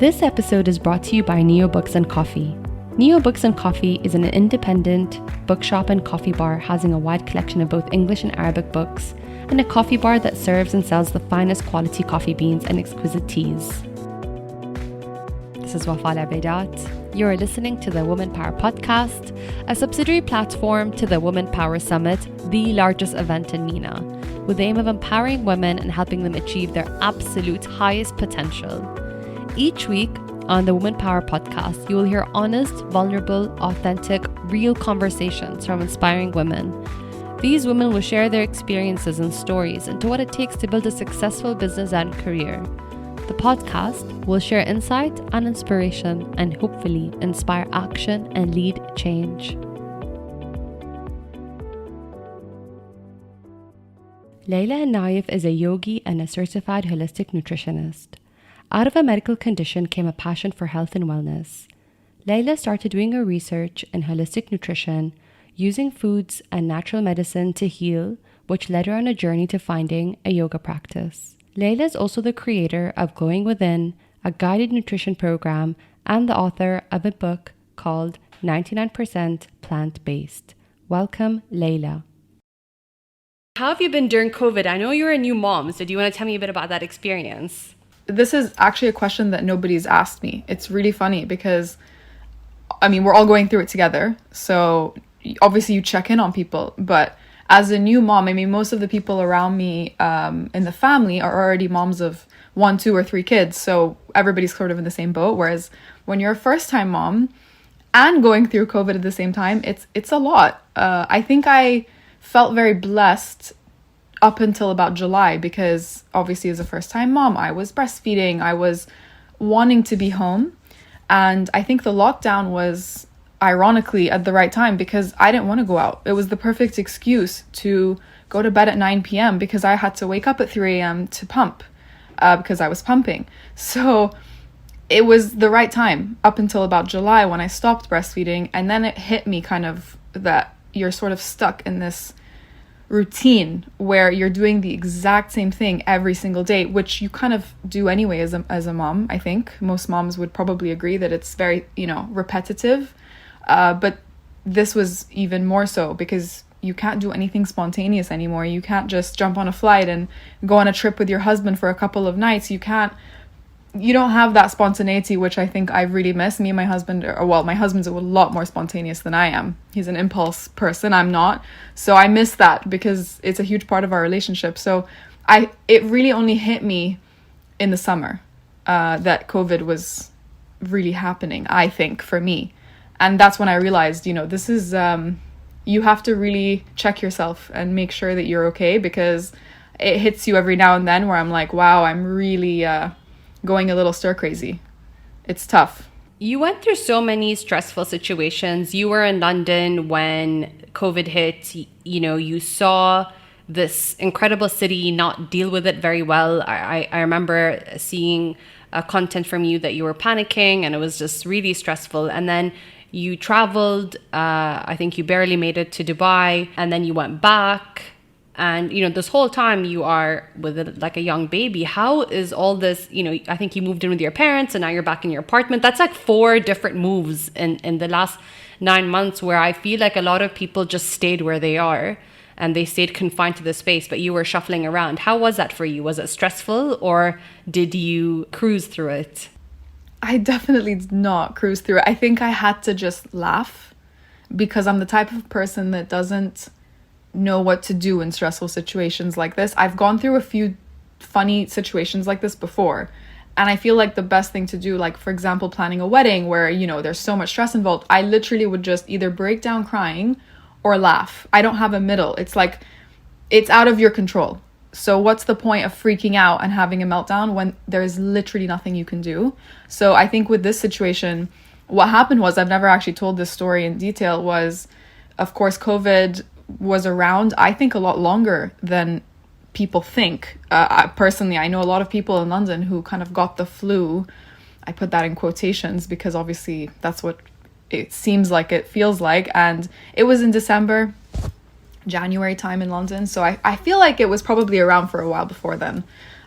This episode is brought to you by Neo Books and Coffee. Neo Books and Coffee is an independent bookshop and coffee bar housing a wide collection of both English and Arabic books, and a coffee bar that serves and sells the finest quality coffee beans and exquisite teas. This is Wafa Al-Abaidat. You are listening to the Woman Power Podcast, a subsidiary platform to the Woman Power Summit, the largest event in MENA, with the aim of empowering women and helping them achieve their absolute highest potential. Each week on the Woman Power Podcast, you will hear honest, vulnerable, authentic, real conversations from inspiring women. These women will share their experiences and stories into what it takes to build a successful business and career. The podcast will share insight and inspiration and hopefully inspire action and lead change. Layla Al Naif is a yogi and a certified holistic nutritionist. Out of a medical condition came a passion for health and wellness. Layla started doing her research in holistic nutrition, using foods and natural medicine to heal, which led her on a journey to finding a yoga practice. Layla is also the creator of Going Within, a guided nutrition program, and the author of a book called 99% Plant-Based. Welcome, Layla. How have you been during COVID? I know you're a new mom, so do you want to tell me a bit about that experience? This is actually a question that nobody's asked me. It's really funny because, we're all going through it together. So obviously you check in on people. But as a new mom, most of the people around me in the family are already moms of 1, 2, or 3 kids. So everybody's sort of in the same boat. Whereas when you're a first-time mom and going through COVID at the same time, it's a lot. I think I felt very blessed up until about July, because obviously as a first-time mom, I was breastfeeding, I was wanting to be home. And I think the lockdown was ironically at the right time because I didn't want to go out. It was the perfect excuse to go to bed at 9 p.m. because I had to wake up at 3 a.m. to pump because I was pumping. So it was the right time up until about July when I stopped breastfeeding. And then it hit me kind of that you're sort of stuck in this routine where you're doing the exact same thing every single day, which you kind of do anyway as a mom. I think most moms would probably agree that it's very, repetitive. But this was even more so because you can't do anything spontaneous anymore. You can't just jump on a flight and go on a trip with your husband for a couple of nights. You don't have that spontaneity, which I think I really miss. Me and my husband, my husband's a lot more spontaneous than I am. He's an impulse person, I'm not. So I miss that because it's a huge part of our relationship. So it really only hit me in the summer that COVID was really happening, I think, for me. And that's when I realized, this is, you have to really check yourself and make sure that you're okay, because it hits you every now and then where I'm like, wow, I'm really going a little stir crazy. It's tough. You went through so many stressful situations. You were in London when COVID hit. You saw this incredible city not deal with it very well. I remember seeing content from you that you were panicking and it was just really stressful. And then you traveled. I think you barely made it to Dubai, and then you went back. And, this whole time you are with a young baby. How is all this, I think you moved in with your parents and now you're back in your apartment. That's like 4 different moves in the last 9 months, where I feel like a lot of people just stayed where they are and they stayed confined to the space, but you were shuffling around. How was that for you? Was it stressful, or did you cruise through it? I definitely did not cruise through it. I think I had to just laugh because I'm the type of person that doesn't know what to do in stressful situations like this. I've gone through a few funny situations like this before, and I feel like the best thing to do, like for example planning a wedding where there's so much stress involved, I literally would just either break down crying or laugh. I don't have a middle. It's like it's out of your control. So what's the point of freaking out and having a meltdown when there is literally nothing you can do? So I think with this situation, what happened was, I've never actually told this story in detail, was of course COVID was around, I think, a lot longer than people think. Personally, I know a lot of people in London who kind of got the flu. I put that in quotations because obviously that's what it seems like, it feels like. And it was in December, January time in London. So I feel like it was probably around for a while before then.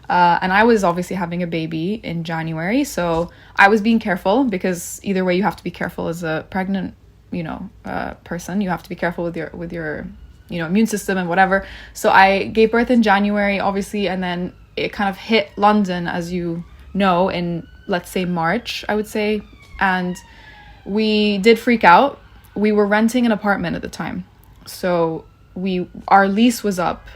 And I was obviously having a baby in January, so I was being careful, because either way you have to be careful as a pregnant, person. You have to be careful with your immune system and whatever. So I gave birth in January, obviously, and then it kind of hit London, as you know, in, let's say, March, I would say. And we did freak out. We were renting an apartment at the time. So our lease was up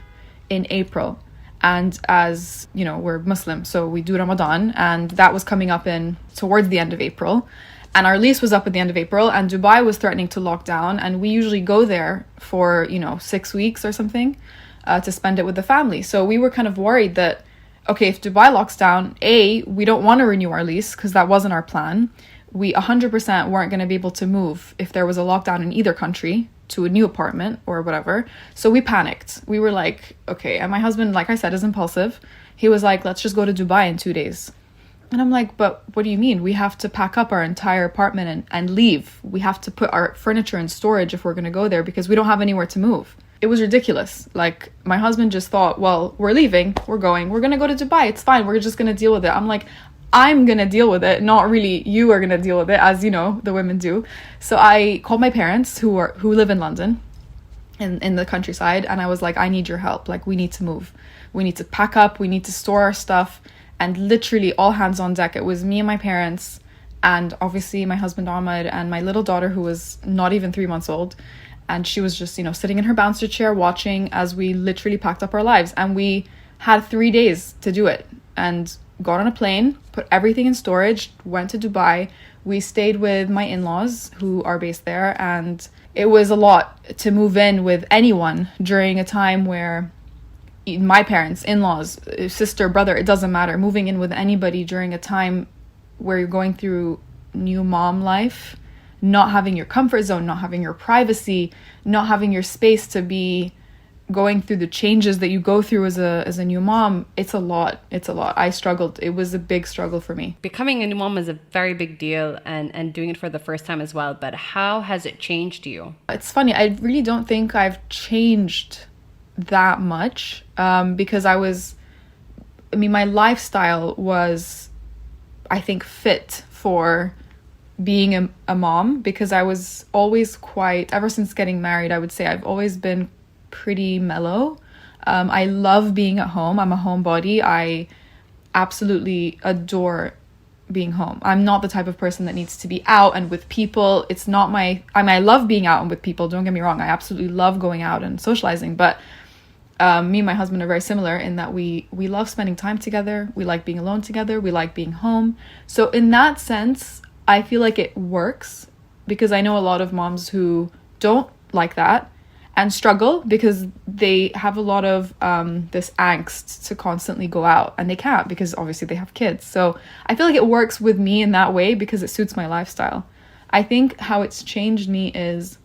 in April. And as you know, we're Muslim, so we do Ramadan, and that was coming up in towards the end of April. And our lease was up at the end of April, and Dubai was threatening to lock down. And we usually go there for, 6 weeks or something, to spend it with the family. So we were kind of worried that, okay, if Dubai locks down, we don't want to renew our lease because that wasn't our plan. We 100% weren't going to be able to move if there was a lockdown in either country to a new apartment or whatever. So we panicked. We were like, okay. And my husband, like I said, is impulsive. He was like, let's just go to Dubai in 2 days. And I'm like, but what do you mean? We have to pack up our entire apartment and leave. We have to put our furniture in storage if we're going to go there because we don't have anywhere to move. It was ridiculous. Like, my husband just thought, well, we're leaving, we're going to go to Dubai. It's fine. We're just going to deal with it. I'm like, I'm going to deal with it. Not really you are going to deal with it, as you know, the women do. So I called my parents who live in London, in the countryside. And I was like, I need your help. Like, we need to move. We need to pack up. We need to store our stuff. And literally all hands on deck. It was me and my parents, and obviously my husband Ahmed, and my little daughter, who was not even 3 months old. And she was just, sitting in her bouncer chair watching as we literally packed up our lives. And we had 3 days to do it, and got on a plane, put everything in storage, went to Dubai. We stayed with my in-laws who are based there, and it was a lot to move in with anyone during a time where my parents, in-laws, sister, brother, it doesn't matter. Moving in with anybody during a time where you're going through new mom life, not having your comfort zone, not having your privacy, not having your space to be going through the changes that you go through as a new mom, it's a lot. I struggled. It was a big struggle for me. Becoming a new mom is a very big deal, and doing it for the first time as well. But how has it changed you? It's funny. I really don't think I've changed that much, because my lifestyle was, I think, fit for being a mom, because I was always ever since getting married, I would say I've always been pretty mellow. I love being at home. I'm a homebody. I absolutely adore being home. I'm not the type of person that needs to be out and with people. It's not I love being out and with people, don't get me wrong. I absolutely love going out and socializing, but me and my husband are very similar in that we love spending time together. We like being alone together. We like being home. So in that sense, I feel like it works, because I know a lot of moms who don't like that and struggle because they have a lot of this angst to constantly go out, and they can't because obviously they have kids. So I feel like it works with me in that way because it suits my lifestyle. I think how it's changed me is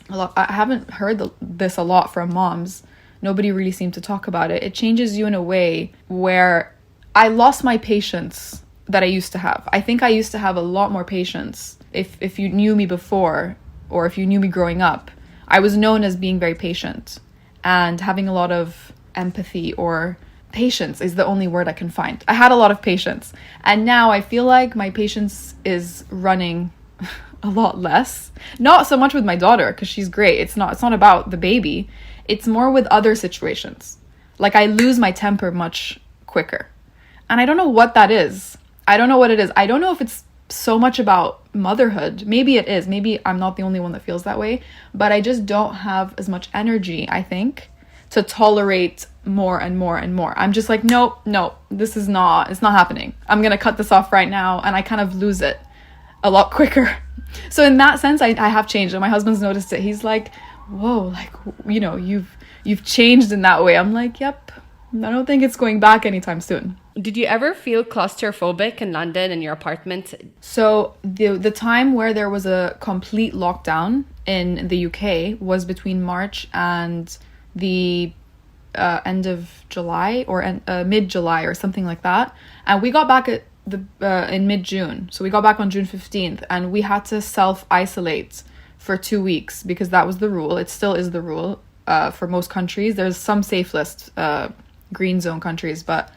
a lot. I haven't heard this a lot from moms. Nobody really seemed to talk about it. It changes you in a way where I lost my patience that I used to have. I think I used to have a lot more patience. If you knew me before, or if you knew me growing up, I was known as being very patient and having a lot of empathy, or patience is the only word I can find. I had a lot of patience. And now I feel like my patience is running a lot less. Not so much with my daughter, because she's great. It's not about the baby. It's more with other situations. Like, I lose my temper much quicker. And I don't know what that is. I don't know what it is. I don't know if it's so much about motherhood. Maybe it is. Maybe I'm not the only one that feels that way. But I just don't have as much energy, I think, to tolerate more and more and more. I'm just like, no, it's not happening. I'm going to cut this off right now. And I kind of lose it a lot quicker. So in that sense, I have changed. And my husband's noticed it. He's like, whoa, like, you've changed in that way. I'm like, yep, I don't think it's going back anytime soon. Did you ever feel claustrophobic in London in your apartment? So the time where there was a complete lockdown in the UK was between March and the end of July, or mid-July or something like that. And we got back in mid-June. So we got back on June 15th, and we had to self-isolate for 2 weeks because that was the rule. It still is the rule for most countries. There's some safe list green zone countries, but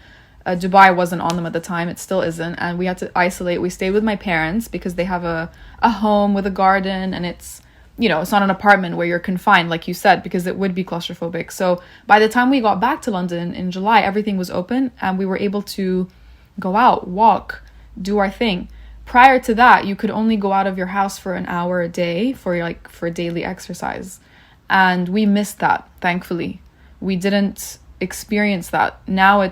Dubai wasn't on them at the time. It still isn't. And we had to isolate. We stayed with my parents because they have a home with a garden, and it's, it's not an apartment where you're confined, like you said, because it would be claustrophobic. So by the time we got back to London in July, everything was open and we were able to go out, walk, do our thing. Prior to that, you could only go out of your house for an hour a day for daily exercise. And we missed that, thankfully. We didn't experience that. Now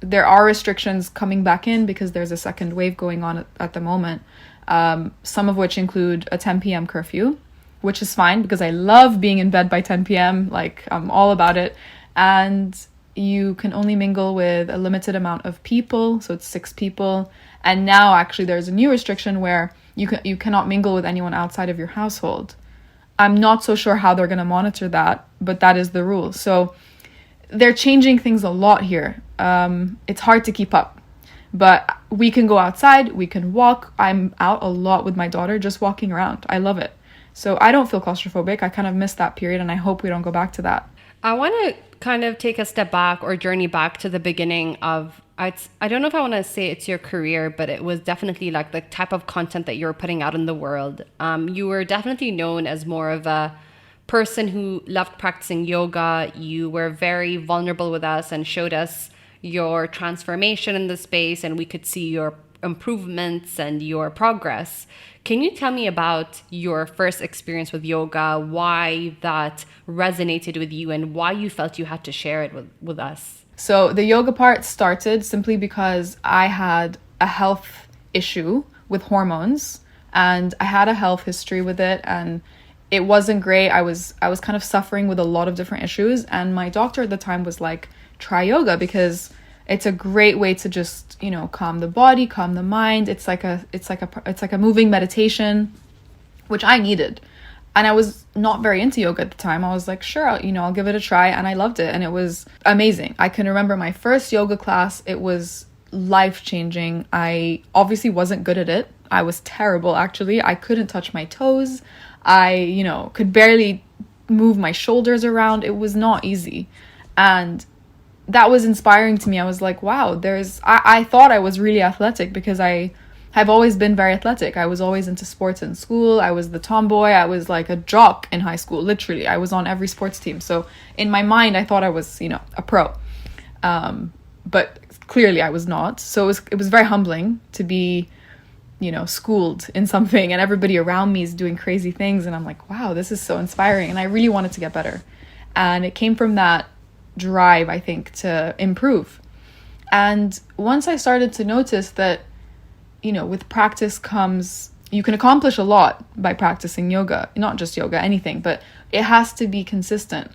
there are restrictions coming back in because there's a second wave going on at the moment, some of which include a 10 p.m. curfew, which is fine because I love being in bed by 10 p.m. Like, I'm all about it. And you can only mingle with a limited amount of people, so it's 6 people. And now actually there's a new restriction where you cannot mingle with anyone outside of your household. I'm not so sure how they're going to monitor that, but that is the rule. So they're changing things a lot here. It's hard to keep up, but we can go outside, we can walk. I'm out a lot with my daughter, just walking around. I love it. So I don't feel claustrophobic. I kind of missed that period, and I hope we don't go back to that. I want to kind of take a step back or journey back to the beginning of, I don't know if I want to say it's your career, but it was definitely like the type of content that you were putting out in the world. You were definitely known as more of a person who loved practicing yoga. You were very vulnerable with us and showed us your transformation in the space, and we could see your improvements and your progress. Can you tell me about your first experience with yoga, why that resonated with you, and why you felt you had to share it with us? So the yoga part started simply because I had a health issue with hormones, and I had a health history with it, and it wasn't great. I was kind of suffering with a lot of different issues, and my doctor at the time was like, try yoga because it's a great way to just, calm the body, calm the mind. It's like a moving meditation, which I needed. And I was not very into yoga at the time. I was like, sure, I'll give it a try. And I loved it. And it was amazing. I can remember my first yoga class. It was life-changing. I obviously wasn't good at it. I was terrible, actually. I couldn't touch my toes. I, could barely move my shoulders around. It was not easy. And that was inspiring to me. I was like, wow, I thought I was really athletic because I have always been very athletic. I was always into sports in school. I was the tomboy. I was like a jock in high school, literally. I was on every sports team. So in my mind, I thought I was, a pro. But clearly I was not. So it was very humbling to be, schooled in something, and everybody around me is doing crazy things. And I'm like, wow, this is so inspiring. And I really wanted to get better. And it came from that drive, I think, to improve. And once I started to notice that, with practice comes, you can accomplish a lot by practicing yoga, not just yoga, anything, but it has to be consistent.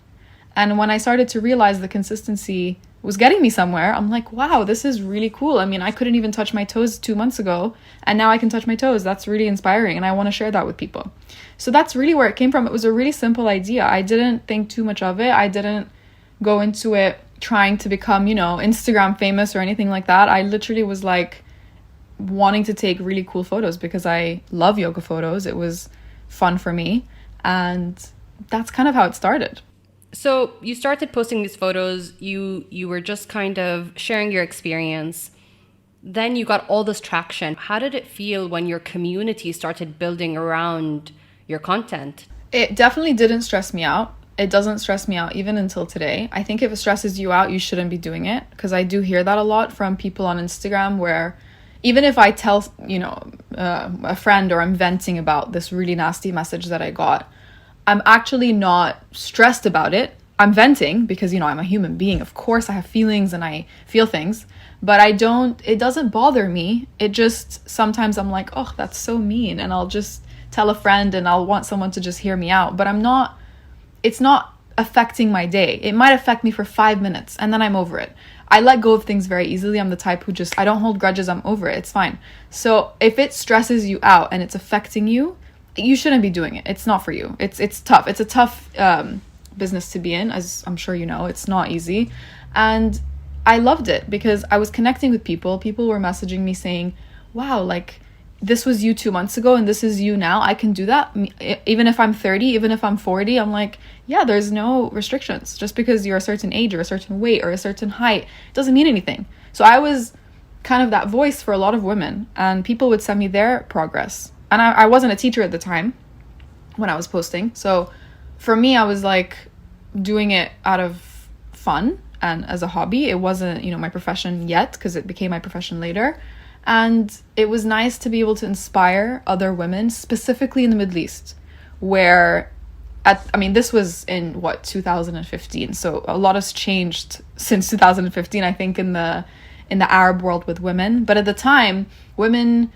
And when I started to realize the consistency was getting me somewhere, I'm like, wow, this is really cool. I mean, I couldn't even touch my toes 2 months ago, and now I can touch my toes. That's really inspiring, and I want to share that with people. So that's really where it came from. It was a really simple idea. I didn't think too much of it. I didn't go into it trying to become, Instagram famous or anything like that. I literally was like wanting to take really cool photos because I love yoga photos. It was fun for me. And that's kind of how it started. So you started posting these photos. You were just kind of sharing your experience. Then you got all this traction. How did it feel when your community started building around your content? It definitely didn't stress me out. It doesn't stress me out even until today. I think if it stresses you out, you shouldn't be doing it, because I do hear that a lot from people on Instagram, where even if I tell, a friend, or I'm venting about this really nasty message that I got, I'm actually not stressed about it. I'm venting because, I'm a human being. Of course I have feelings and I feel things, but it doesn't bother me. It just, sometimes I'm like, oh, that's so mean. And I'll just tell a friend and I'll want someone to just hear me out. But it's not affecting my day. It might affect me for 5 minutes and then I'm over it. I let go of things very easily. I'm the type who I don't hold grudges. I'm over it. It's fine. So if it stresses you out and it's affecting you, you shouldn't be doing it. It's not for you. It's tough. It's a tough business to be in, as I'm sure you know. It's not easy. And I loved it because I was connecting with people. People were messaging me saying, wow, like, this was you 2 months ago and this is you now. I can do that. Even if I'm 30, even if I'm 40, I'm like, yeah, there's no restrictions. Just because you're a certain age or a certain weight or a certain height doesn't mean anything. So I was kind of that voice for a lot of women, and people would send me their progress. And I wasn't a teacher at the time when I was posting. So for me, I was like doing it out of fun and as a hobby. It wasn't, my profession yet, because it became my profession later. And it was nice to be able to inspire other women, specifically in the Middle East, where this was in 2015. So a lot has changed since 2015, I think, in the Arab world with women. But at the time, women,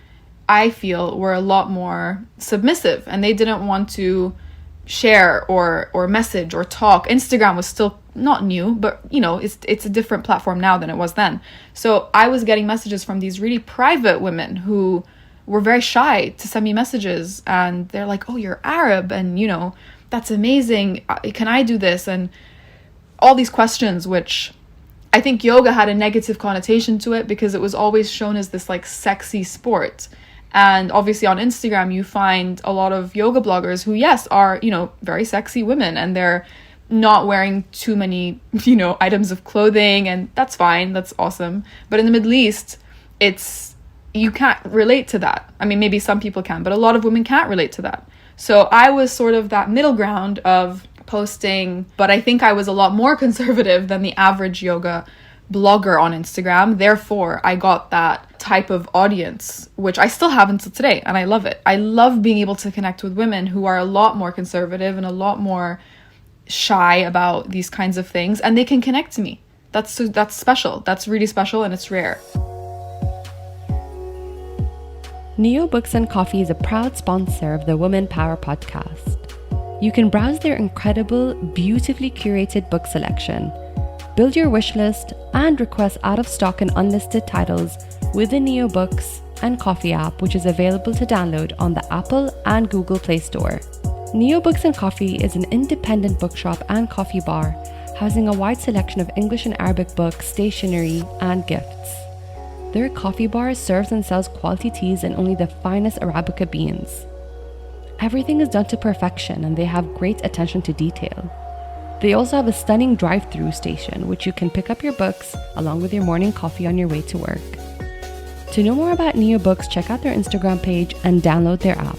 I feel, were a lot more submissive, and they didn't want to share or message or talk. Instagram was still not new, but it's a different platform now than it was then. So I was getting messages from these really private women who were very shy to send me messages, and they're like, oh, you're Arab, and that's amazing, can I do this? And all these questions, which I think yoga had a negative connotation to it because it was always shown as this like sexy sport. And obviously on Instagram, you find a lot of yoga bloggers who, yes, are, very sexy women, and they're not wearing too many, items of clothing, and that's fine. That's awesome. But in the Middle East, you can't relate to that. I mean, maybe some people can, but a lot of women can't relate to that. So I was sort of that middle ground of posting, but I think I was a lot more conservative than the average yoga blogger on Instagram. Therefore, I got that type of audience, which I still have until today, and I love it. I love being able to connect with women who are a lot more conservative and a lot more shy about these kinds of things, and they can connect to me. That's special. That's really special, and it's rare. Neo Books and Coffee is a proud sponsor of the Woman Power podcast. You can browse their incredible, beautifully curated book selection, build your wish list, and request out-of-stock and unlisted titles with the Neo Books and Coffee app, which is available to download on the Apple and Google Play Store. Neo Books and Coffee is an independent bookshop and coffee bar, housing a wide selection of English and Arabic books, stationery, and gifts. Their coffee bar serves and sells quality teas and only the finest Arabica beans. Everything is done to perfection, and they have great attention to detail. They also have a stunning drive-through station, which you can pick up your books along with your morning coffee on your way to work. To know more about Neo Books, check out their Instagram page and download their app.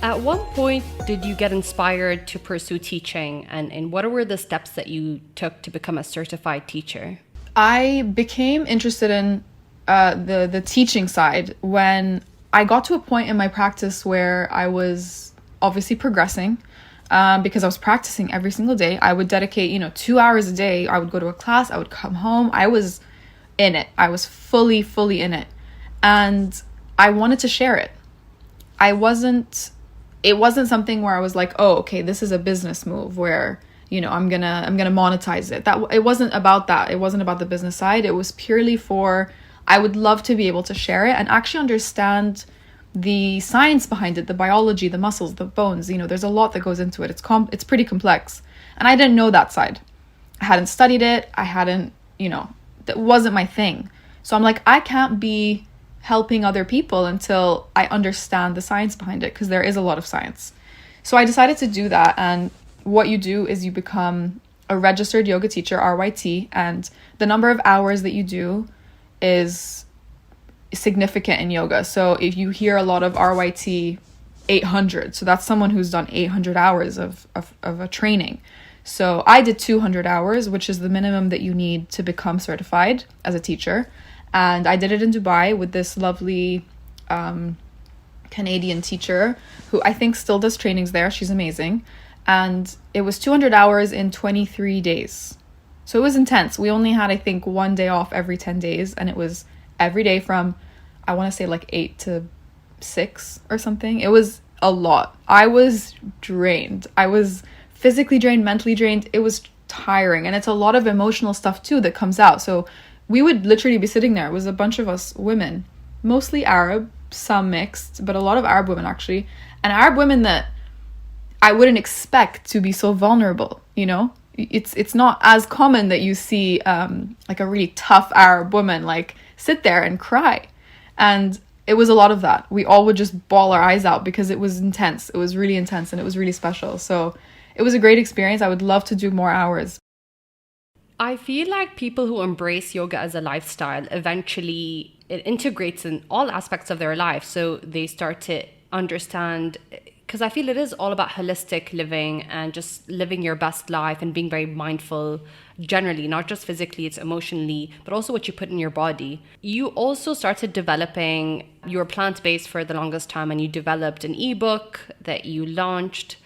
At what point did you get inspired to pursue teaching, and what were the steps that you took to become a certified teacher? I became interested in the teaching side when I got to a point in my practice where I was obviously progressing, because I was practicing every single day. I would dedicate, 2 hours a day. I would go to a class, I would come home. I was in it. I was fully in it. And I wanted to share it. It wasn't something where I was like, oh, okay, this is a business move where, I'm gonna monetize it. It wasn't about that. It wasn't about the business side. It was purely for, I would love to be able to share it and actually understand the science behind it, the biology, the muscles, the bones. There's a lot that goes into it. It's pretty complex. And I didn't know that side. I hadn't studied it. That wasn't my thing. So I'm like, I can't be helping other people until I understand the science behind it, because there is a lot of science. So I decided to do that. And what you do is you become a registered yoga teacher, RYT, and the number of hours that you do is significant in yoga. So if you hear a lot of RYT 800, so that's someone who's done 800 hours of a training. So I did 200 hours, which is the minimum that you need to become certified as a teacher. And I did it in Dubai with this lovely Canadian teacher who I think still does trainings there. She's amazing. And it was 200 hours in 23 days. So it was intense. We only had, I think, 1 day off every 10 days. And it was every day from, I want to say like 8 to 6 or something. It was a lot. I was drained. I was physically drained, mentally drained. It was tiring. And it's a lot of emotional stuff too that comes out. So we would literally be sitting there. It was a bunch of us women, mostly Arab, some mixed, but a lot of Arab women actually. And Arab women that I wouldn't expect to be so vulnerable, it's not as common that you see like a really tough Arab woman like sit there and cry. And it was a lot of that. We all would just bawl our eyes out because it was intense. It was really intense and it was really special. So it was a great experience. I would love to do more hours. I feel like people who embrace yoga as a lifestyle eventually it integrates in all aspects of their life. So they start to understand, because I feel it is all about holistic living and just living your best life and being very mindful generally, not just physically, it's emotionally, but also what you put in your body. You also started developing, you were plant-based for the longest time and you developed an ebook that you launched.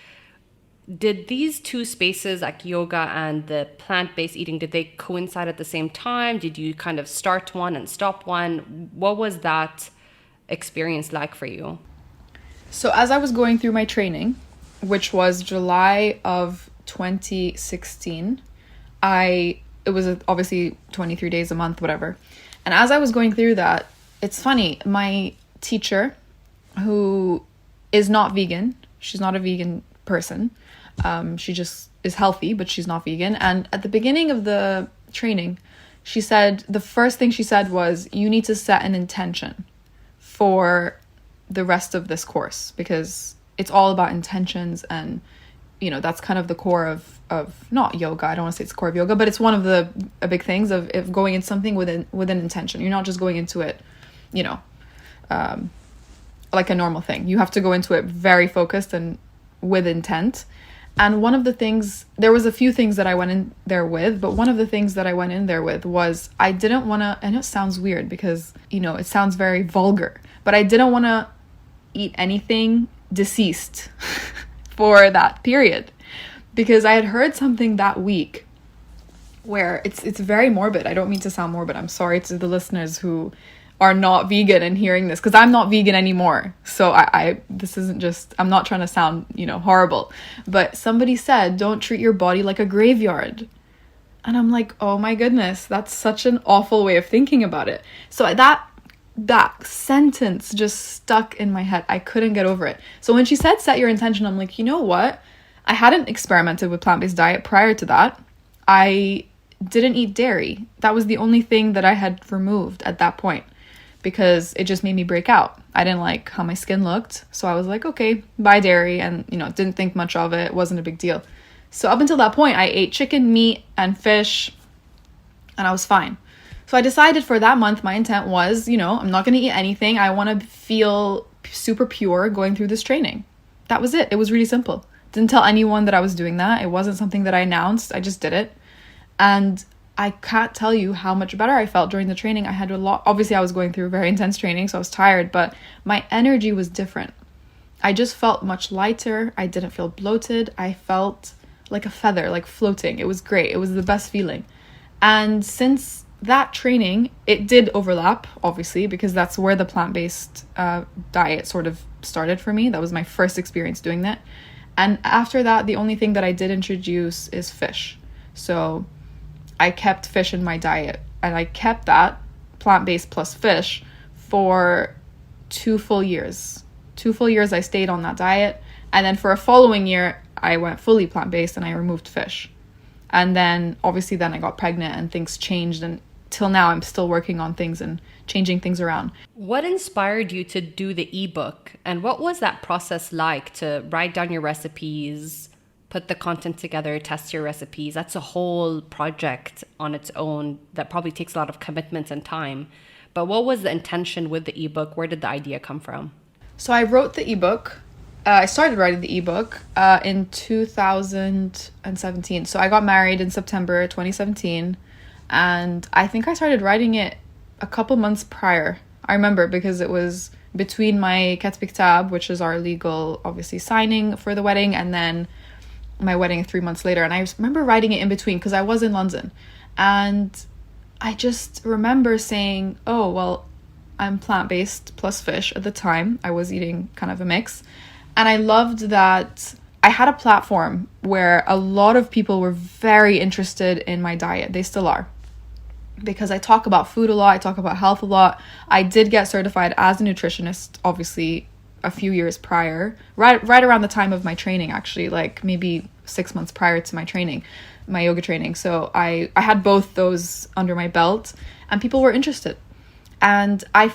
Did these two spaces, like yoga and the plant-based eating, did they coincide at the same time? Did you kind of start one and stop one? What was that experience like for you? So as I was going through my training, which was July of 2016, it was obviously 23 days a month, whatever. And as I was going through that, it's funny, my teacher, who is not vegan, she's not a vegan person. She just is healthy, but she's not vegan. And at the beginning of the training, the first thing she said was, you need to set an intention for the rest of this course, because it's all about intentions. And, that's kind of the core of not yoga. I don't want to say it's the core of yoga, but it's one of the big things of going into something with an intention. You're not just going into it, like a normal thing. You have to go into it very focused and with intent. And one of the things, there was a few things that I went in there with, but one of the things that I went in there with was I didn't want to, and it sounds weird because, it sounds very vulgar, but I didn't want to eat anything deceased for that period, because I had heard something that week where it's very morbid. I don't mean to sound morbid. I'm sorry to the listeners who are not vegan and hearing this, because I'm not vegan anymore. So this isn't just, I'm not trying to sound, horrible, but somebody said, don't treat your body like a graveyard. And I'm like, oh my goodness, that's such an awful way of thinking about it. So that sentence just stuck in my head. I couldn't get over it. So when she said, set your intention, I'm like, you know what? I hadn't experimented with plant-based diet prior to that. I didn't eat dairy. That was the only thing that I had removed at that point, because it just made me break out. I didn't like how my skin looked. So I was like, okay, buy dairy, and, didn't think much of it. It wasn't a big deal. So up until that point, I ate chicken, meat, and fish, and I was fine. So I decided for that month, my intent was, I'm not going to eat anything. I want to feel super pure going through this training. That was it. It was really simple. Didn't tell anyone that I was doing that. It wasn't something that I announced. I just did it. And I can't tell you how much better I felt during the training. I had a lot, obviously I was going through very intense training, so I was tired, but my energy was different. I just felt much lighter. I didn't feel bloated. I felt like a feather, like floating. It was great. It was the best feeling. And since that training, it did overlap, obviously, because that's where the plant-based diet sort of started for me. That was my first experience doing that. And after that, the only thing that I did introduce is fish. So I kept fish in my diet, and I kept that plant-based plus fish for 2 full years. 2 full years I stayed on that diet. And then for a following year, I went fully plant-based and I removed fish. And then obviously then I got pregnant and things changed, and till now I'm still working on things and changing things around. What inspired you to do the ebook, and what was that process like to write down your recipes, put the content together, test your recipes? That's a whole project on its own that probably takes a lot of commitment and time. But what was the intention with the ebook? Where did the idea come from? So I wrote the ebook. I started writing the ebook in 2017. So I got married in September 2017. And I think I started writing it a couple months prior. I remember because it was between my Ketb Kitab, which is our legal, obviously, signing for the wedding, and then my wedding 3 months later. And I remember writing it in between because I was in London. And I just remember saying, oh, well, I'm plant-based plus fish at the time. I was eating kind of a mix. And I loved that I had a platform where a lot of people were very interested in my diet. They still are. Because I talk about food a lot, I talk about health a lot. I did get certified as a nutritionist, obviously, a few years prior, right around the time of my training, actually, like maybe 6 months prior to my training, my yoga training. So I had both those under my belt, and people were interested. And I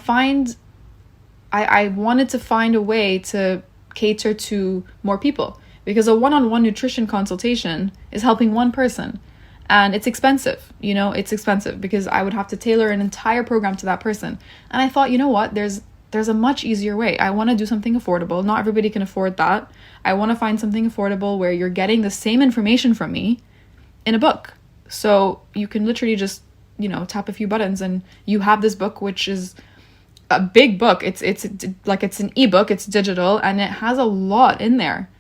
wanted to find a way to cater to more people, because a one-on-one nutrition consultation is helping one person. And it's expensive, it's expensive because I would have to tailor an entire program to that person. And I thought, you know what, there's a much easier way. I want to do something affordable. Not everybody can afford that. I want to find something affordable where you're getting the same information from me in a book. So you can literally just, tap a few buttons and you have this book, which is a big book. It's an ebook, it's digital, and it has a lot in there.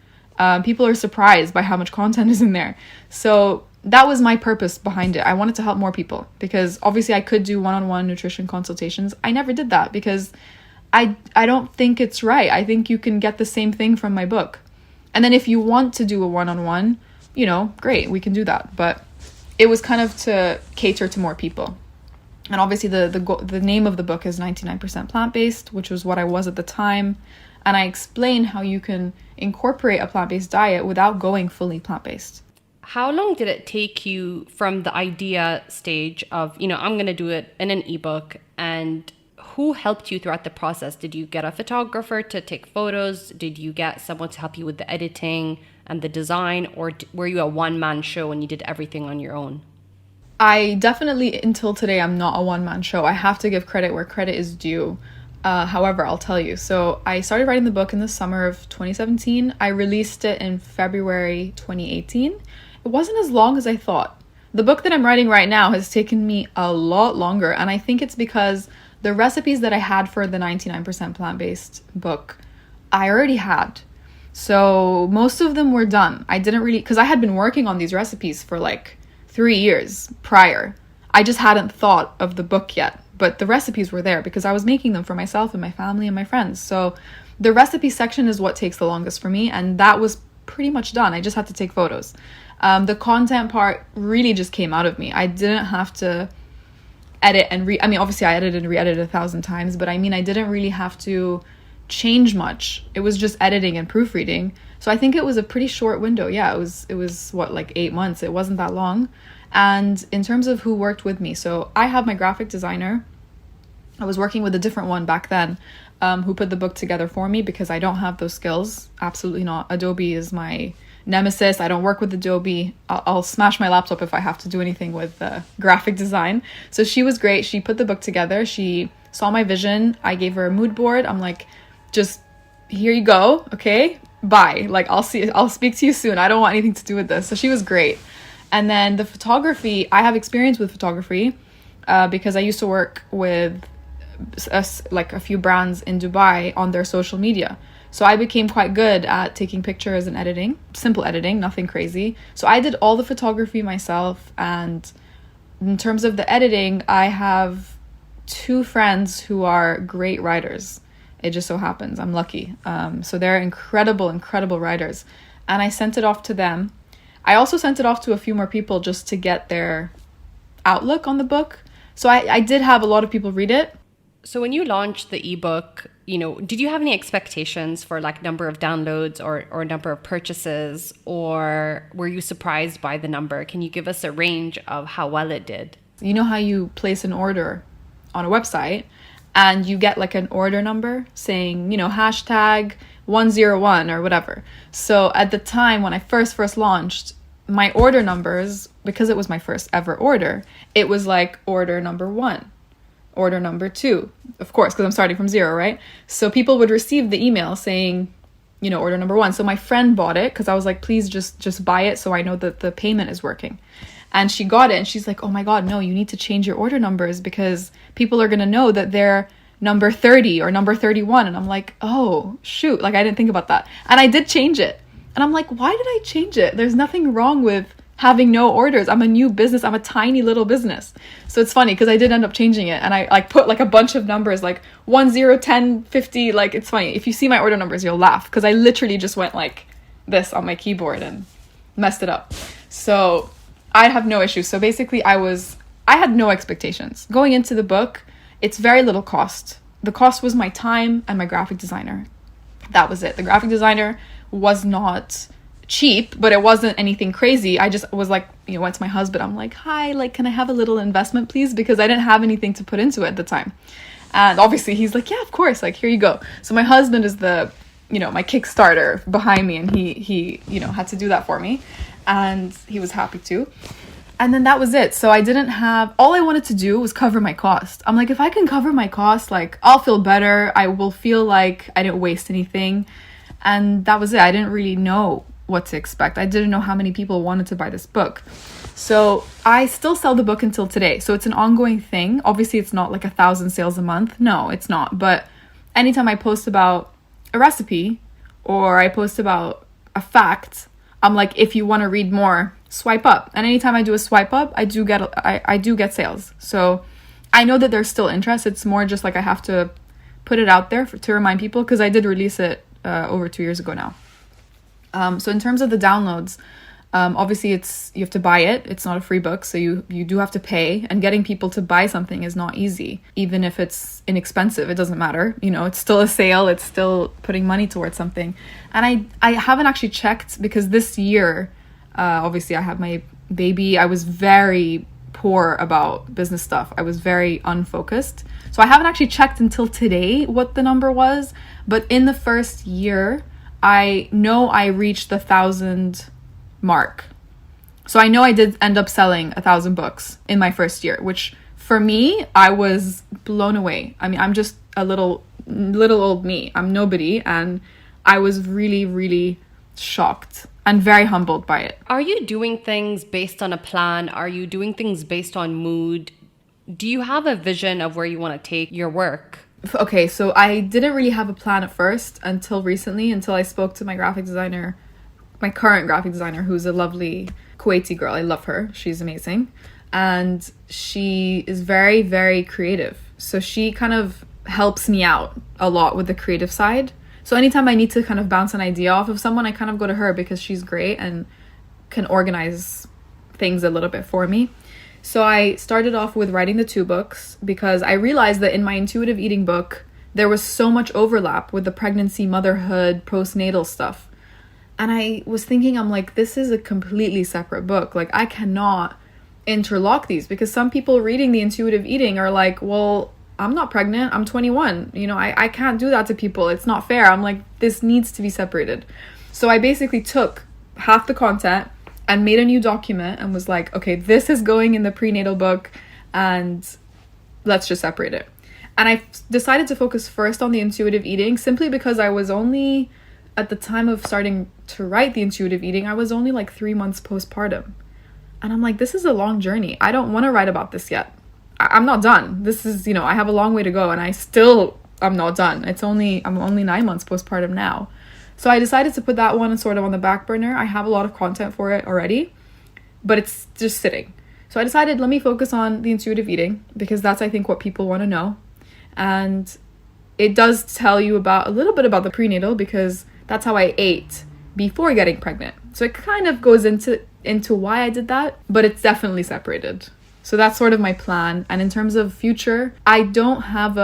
People are surprised by how much content is in there. So that was my purpose behind it. I wanted to help more people, because obviously I could do one-on-one nutrition consultations. I never did that because I don't think it's right. I think you can get the same thing from my book. And then if you want to do a one-on-one, great, we can do that. But it was kind of to cater to more people. And obviously the name of the book is 99% plant-based, which was what I was at the time. And I explain how you can incorporate a plant-based diet without going fully plant-based. How long did it take you from the idea stage of, I'm going to do it in an ebook, and who helped you throughout the process? Did you get a photographer to take photos? Did you get someone to help you with the editing and the design? Or were you a one-man show and you did everything on your own? I definitely, until today, I'm not a one-man show. I have to give credit where credit is due. However, I'll tell you. So I started writing the book in the summer of 2017. I released it in February 2018. It wasn't as long as I thought. The book that I'm writing right now has taken me a lot longer, and I think it's because the recipes that I had for the 99% plant-based book, I already had. So most of them were done. I didn't really, because I had been working on these recipes for like 3 years prior. I just hadn't thought of the book yet, but the recipes were there because I was making them for myself and my family and my friends. So the recipe section is what takes the longest for me, and that was pretty much done. I just had to take photos. The content part really just came out of me. I didn't have to edit and obviously I edited and re-edited 1,000 times, but I didn't really have to change much. It was just editing and proofreading. So I think it was a pretty short window. Yeah, it was what, like 8 months. It wasn't that long. And in terms of who worked with me, so I have my graphic designer. I was working with a different one back then, who put the book together for me because I don't have those skills. Absolutely not. Adobe is my nemesis. I don't work with Adobe. I'll smash my laptop if I have to do anything with graphic design. So she was great. She put the book together. She saw my vision. I gave her a mood board. I'm like, just here you go. Okay, bye. Like, I'll speak to you soon. I don't want anything to do with this. So she was great. And then the photography, I have experience with photography because I used to work with a few brands in Dubai on their social media. So I became quite good at taking pictures and editing, simple editing, nothing crazy. So I did all the photography myself. And in terms of the editing, I have 2 friends who are great writers. It just so happens. I'm lucky. So they're incredible writers. And I sent it off to them. I also sent it off to a few more people just to get their outlook on the book. So I did have a lot of people read it. So when you launched the ebook, did you have any expectations for like number of downloads or number of purchases, or were you surprised by the number? Can you give us a range of how well it did? You know how you place an order on a website and you get like an order number saying, hashtag 101 or whatever. So at the time when I first launched, my order numbers, because it was my first ever order, it was like order number 1. Order number 2, of course, because I'm starting from 0, right? So people would receive the email saying, order number 1. So my friend bought it because I was like, please just buy it so I know that the payment is working. And she got it and she's like, oh my God, no, you need to change your order numbers because people are going to know that they're number 30 or number 31. And I'm like, oh, shoot. Like, I didn't think about that. And I did change it. And I'm like, why did I change it? There's nothing wrong with having no orders. I'm a new business. I'm a tiny little business. So it's funny because I did end up changing it. And I like put like a bunch of numbers like 1, 0, 10, 50. Like, it's funny. If you see my order numbers, you'll laugh because I literally just went like this on my keyboard and messed it up. So I have no issues. So basically I had no expectations. Going into the book, it's very little cost. The cost was my time and my graphic designer. That was it. The graphic designer was not cheap, but it wasn't anything crazy. I just was like, went to my husband. I'm like, hi, like, can I have a little investment, please? Because I didn't have anything to put into it at the time. And obviously he's like, yeah, of course, like, here you go. So my husband is the, my Kickstarter behind me, and he had to do that for me, and he was happy to. And then that was it. So I didn't have, all I wanted to do was cover my cost. I'm like, if I can cover my cost, like, I'll feel better. I will feel like I didn't waste anything. And that was it. I didn't really know what to expect. I didn't know how many people wanted to buy this book. So I still sell the book until today. So it's an ongoing thing. Obviously, it's not like 1,000 sales a month. No, it's not. But anytime I post about a recipe or I post about a fact, I'm like, if you want to read more, swipe up. And anytime I do a swipe up, I do get sales. So I know that there's still interest. It's more just like I have to put it out there to remind people, because I did release it over 2 years ago now. So in terms of the downloads, obviously you have to buy it. It's not a free book, so you do have to pay, and getting people to buy something is not easy. Even if it's inexpensive, it doesn't matter. It's still a sale. It's still putting money towards something. And I haven't actually checked, because this year, obviously I have my baby. I was very poor about business stuff. I was very unfocused. So I haven't actually checked until today what the number was. But in the first year, I know I reached the 1,000 mark. So I know I did end up selling 1,000 books in my first year, which for me, I was blown away. I mean, I'm just a little old me. I'm nobody. And I was really, really shocked and very humbled by it. Are you doing things based on a plan? Are you doing things based on mood? Do you have a vision of where you want to take your work? Okay, so I didn't really have a plan at first until recently, until I spoke to my graphic designer, my current graphic designer, who's a lovely Kuwaiti girl. I love her. She's amazing. And she is very, very creative. So she kind of helps me out a lot with the creative side. So anytime I need to kind of bounce an idea off of someone, I kind of go to her, because she's great and can organize things a little bit for me. So I started off with writing the 2 books, because I realized that in my intuitive eating book, there was so much overlap with the pregnancy, motherhood, postnatal stuff. And I was thinking, I'm like, this is a completely separate book. Like, I cannot interlock these, because some people reading the intuitive eating are like, well, I'm not pregnant. I'm 21. I can't do that to people. It's not fair. I'm like, this needs to be separated. So I basically took half the content and made a new document and was like, okay, this is going in the prenatal book, and let's just separate it. And I decided to focus first on the intuitive eating, simply because I was only, at the time of starting to write the intuitive eating, I was only like 3 months postpartum. And I'm like, this is a long journey. I don't want to write about this yet. I'm not done. This is, I have a long way to go, and I'm not done. I'm only 9 months postpartum now. So I decided to put that one sort of on the back burner. I have a lot of content for it already, but it's just sitting. So I decided, let me focus on the intuitive eating, because that's, I think, what people want to know. And it does tell you a little bit about the prenatal, because that's how I ate before getting pregnant. So it kind of goes into why I did that, but it's definitely separated. So that's sort of my plan. And in terms of future, I don't have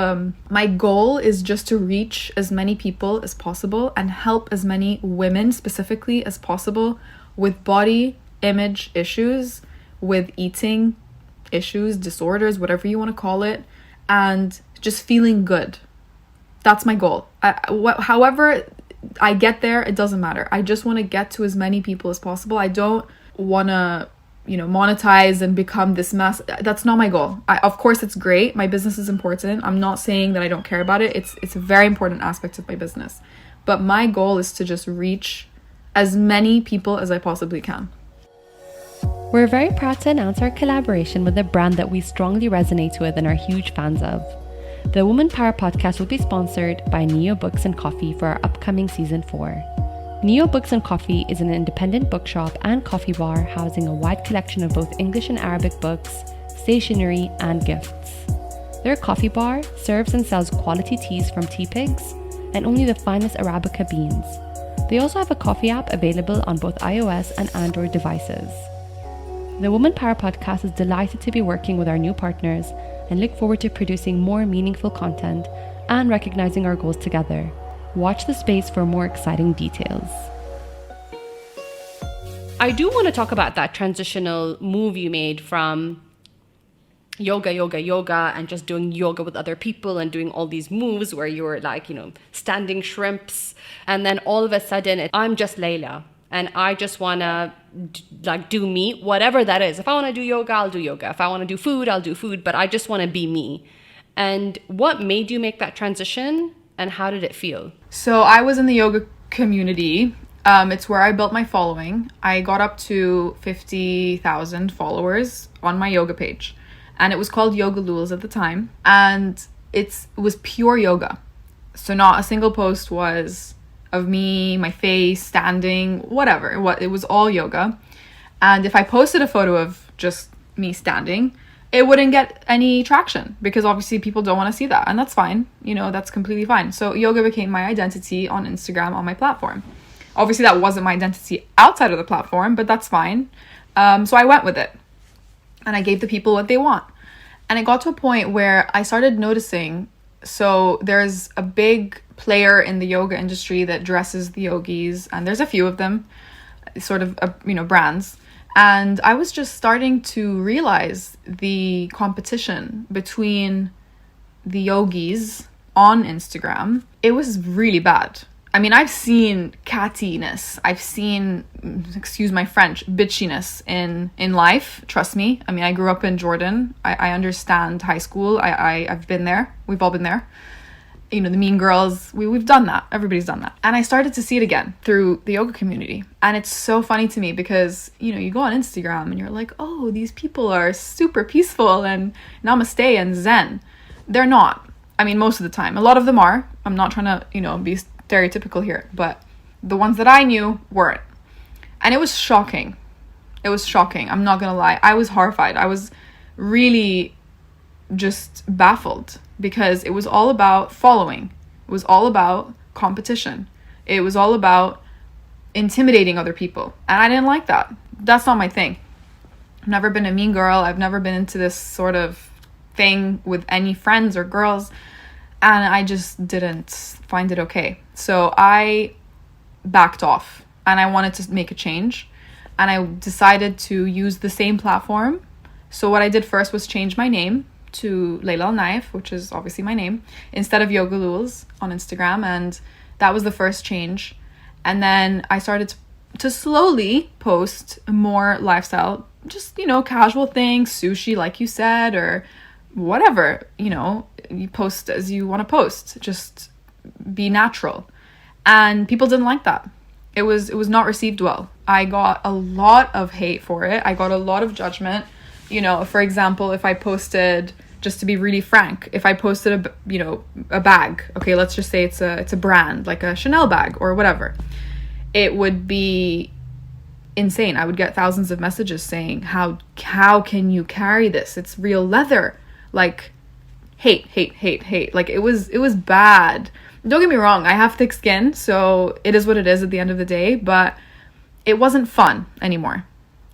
my goal is just to reach as many people as possible and help as many women specifically as possible with body image issues, with eating issues, disorders, whatever you want to call it, and just feeling good. That's my goal. However I get there, it doesn't matter. I just want to get to as many people as possible. I don't want to monetize and become this mass. That's not my goal. Of course, it's great. My business is important. I'm not saying that I don't care about it. It's a very important aspect of my business. But my goal is to just reach as many people as I possibly can. We're very proud to announce our collaboration with a brand that we strongly resonate with and are huge fans of. The Woman Power podcast will be sponsored by Neo Books and Coffee for our upcoming season 4. Neo Books and Coffee is an independent bookshop and coffee bar housing a wide collection of both English and Arabic books, stationery, and gifts. Their coffee bar serves and sells quality teas from tea pigs and only the finest Arabica beans. They also have a coffee app available on both iOS and Android devices. The Woman Power podcast is delighted to be working with our new partners and look forward to producing more meaningful content and recognizing our goals together. Watch the space for more exciting details. I do want to talk about that transitional move you made from yoga, and just doing yoga with other people and doing all these moves where you're like, standing shrimps. And then all of a sudden, I'm just Layla and I just want to do me, whatever that is. If I want to do yoga, I'll do yoga. If I want to do food, I'll do food, but I just want to be me. And what made you make that transition and how did it feel? So I was in the yoga community. It's where I built my following. I got up to 50,000 followers on my yoga page. And it was called Yoga Lules at the time. And it was pure yoga. So not a single post was of me, my face, standing, whatever. It was all yoga. And if I posted a photo of just me standing, it wouldn't get any traction because obviously people don't want to see that. And that's fine. That's completely fine. So yoga became my identity on Instagram, on my platform. Obviously that wasn't my identity outside of the platform, but that's fine. So I went with it. And I gave the people what they want. And it got to a point where I started noticing, so there's a big player in the yoga industry that dresses the yogis, and there's a few of them, sort of, brands. And I was just starting to realize the competition between the yogis on Instagram. It was really bad. I mean, I've seen cattiness. I've seen, excuse my French, bitchiness in life. Trust me. I mean, I grew up in Jordan. I understand high school. I've been there. We've all been there. The mean girls. We've done that. Everybody's done that. And I started to see it again through the yoga community. And it's so funny to me because, you go on Instagram and you're like, oh, these people are super peaceful and namaste and zen. They're not. I mean, most of the time. A lot of them are. I'm not trying to, be stereotypical here, but the ones that I knew weren't. And it was shocking. It was shocking. I'm not gonna lie. I was horrified. I was really just baffled because it was all about following. It was all about competition. It was all about intimidating other people. And I didn't like that. That's not my thing. I've never been a mean girl. I've never been into this sort of thing with any friends or girls. And I just didn't find it okay. So I backed off and I wanted to make a change. And I decided to use the same platform. So what I did first was change my name to Layla Al Naif, which is obviously my name, instead of Yoga Lules on Instagram. And that was the first change. And then I started to slowly post more lifestyle, just, casual things, sushi, like you said, or whatever, you post as you want to post, just be natural. And people didn't like that. It was not received well. I got a lot of hate for it. I got a lot of judgment. For example, if I posted, just to be really frank, if I posted a bag, okay, let's just say it's a brand, like a Chanel bag or whatever, it would be insane. I would get thousands of messages saying, how can you carry this? It's real leather. Like, hate. Like, it was bad. Don't get me wrong, I have thick skin, so it is what it is at the end of the day, but it wasn't fun anymore.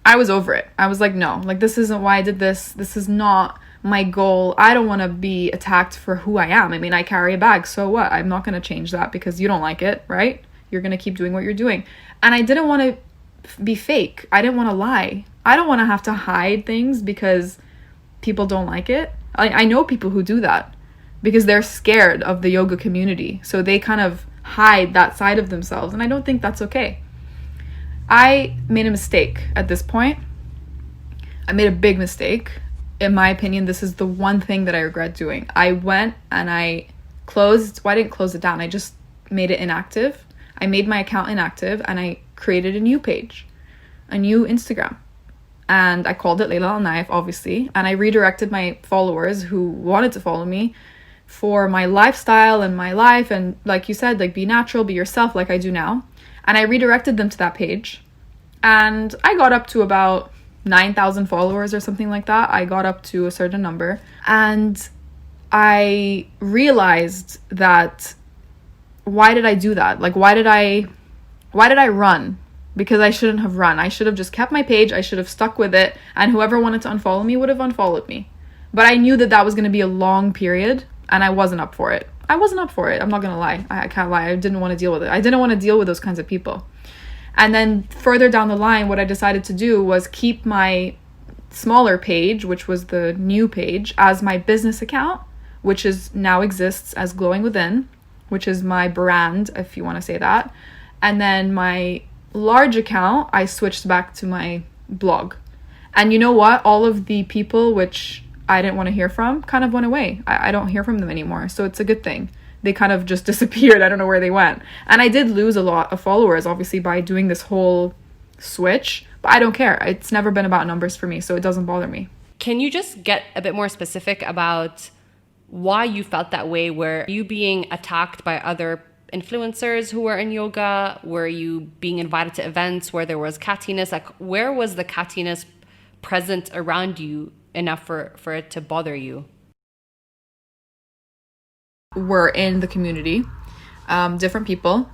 I was over it. I was like, no, like, this isn't why I did this. This is not my goal. I don't want to be attacked for who I am. I mean, I carry a bag, so what? I'm not going to change that because you don't like it, right? You're going to keep doing what you're doing. And I didn't want to be fake. I didn't want to lie. I don't want to have to hide things because people don't like it. I know people who do that because they're scared of the yoga community. So they kind of hide that side of themselves. And I don't think that's okay. I made a mistake at this point. I made a big mistake. In my opinion, this is the one thing that I regret doing. I went and I closed, well, I didn't close it down. I just made it inactive. I made my account inactive and I created a new page, a new Instagram. And I called it Layla Al Naif, obviously. And I redirected my followers who wanted to follow me for my lifestyle and my life. And like you said, like, be natural, be yourself, like I do now. And I redirected them to that page. And I got up to about 9,000 followers or something like that. I got up to a certain number. And I realized that, why did I do that? Like, why did I run? Because I shouldn't have run. I should have just kept my page. I should have stuck with it. And whoever wanted to unfollow me would have unfollowed me. But I knew that that was going to be a long period. And I wasn't up for it. I wasn't up for it. I'm not gonna lie. I can't lie. I didn't want to deal with it. I didn't want to deal with those kinds of people. And then further down the line, what I decided to do was keep my smaller page, which was the new page, as my business account, which is now exists as Glowing Within, which is my brand, if you want to say that. And then my large account, I switched back to my blog. And you know what? All of the people which I didn't want to hear from kind of went away. I don't hear from them anymore. So it's a good thing. They kind of just disappeared. I don't know where they went. And I did lose a lot of followers, obviously, by doing this whole switch. But I don't care. It's never been about numbers for me, so it doesn't bother me. Can you just get a bit more specific about why you felt that way? Were you being attacked by other influencers who were in yoga? Were you being invited to events where there was cattiness? Like, where was the cattiness present around you enough for it to bother you? Were in the community, different people,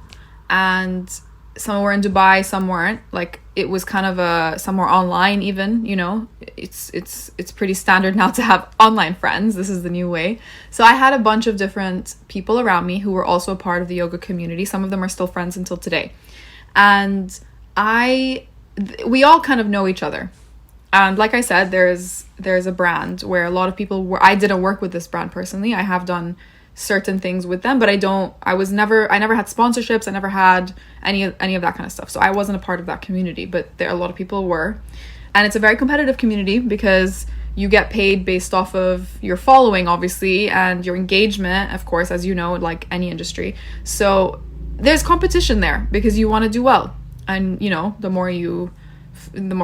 and some were in Dubai, some weren't. Like, it was kind of some were online even, you know. It's pretty standard now to have online friends. This is the new way. So I had a bunch of different people around me who were also a part of the yoga community. Some of them are still friends until today. And we all kind of know each other. And like I said, there's a brand where a lot of people were. I didn't work with this brand personally. I have done certain things with them, but I never had sponsorships. I never had any of that kind of stuff. So I wasn't a part of that community, but a lot of people were. And it's a very competitive community because you get paid based off of your following, obviously, and your engagement, of course, as you know, like any industry. So there's competition there because you want to do well. And, you know, the more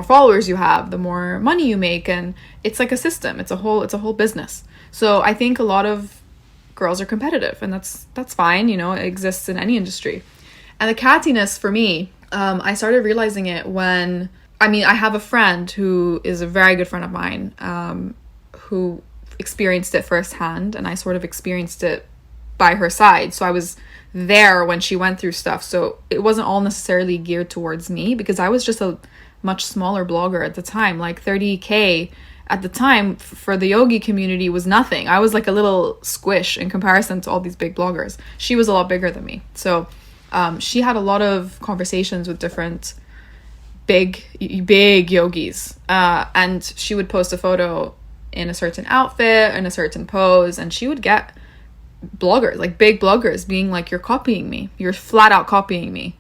followers you have, the more money you make. And it's like a system. It's a whole business. So I think a lot of girls are competitive, and that's fine. You know, it exists in any industry. And the cattiness for me, I started realizing it when, I have a friend who is a very good friend of mine, who experienced it firsthand, and I sort of experienced it by her side. So I was there when she went through stuff. So it wasn't all necessarily geared towards me because I was just a much smaller blogger at the time. Like 30K at the time for the yogi community was nothing. I was like a little squish in comparison to all these big bloggers. She was a lot bigger than me. So she had a lot of conversations with different big yogis, and she would post a photo in a certain outfit, in a certain pose, and she would get bloggers, like big bloggers, being like, you're copying me, you're flat out copying me.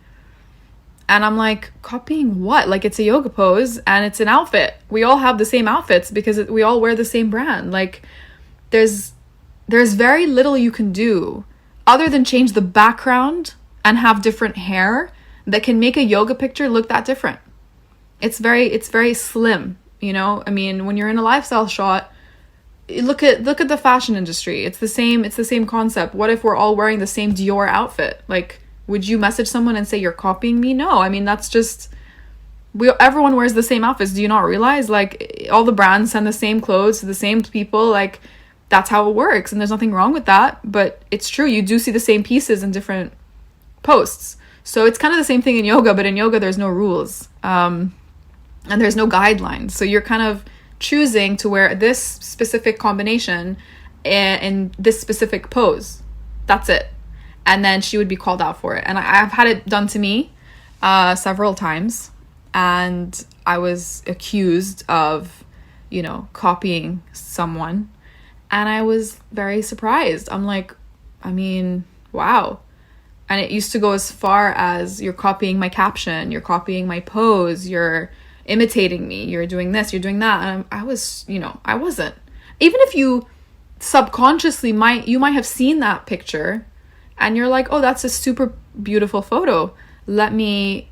And I'm like, copying what? Like, it's a yoga pose and it's an outfit. We all have the same outfits because we all wear the same brand. Like, there's very little you can do other than change the background and have different hair that can make a yoga picture look that different. It's very slim, you know? I mean, when you're in a lifestyle shot, look at the fashion industry. It's the same concept. What if we're all wearing the same Dior outfit? Like, would you message someone and say you're copying me? No, I mean, that's just, everyone wears the same outfits. Do you not realize, like, all the brands send the same clothes to the same people? Like, that's how it works, and there's nothing wrong with that. But it's true, you do see the same pieces in different posts. So it's kind of the same thing in yoga, but in yoga there's no rules, and there's no guidelines. So you're kind of choosing to wear this specific combination in this specific pose. That's it. And then she would be called out for it. And I've had it done to me several times, and I was accused of, you know, copying someone, and I was very surprised. I'm like, I mean, wow. And it used to go as far as, you're copying my caption, you're copying my pose, you're imitating me, you're doing this, you're doing that. And I was, you know, I wasn't. Even if you subconsciously might have seen that picture and you're like, oh, that's a super beautiful photo, let me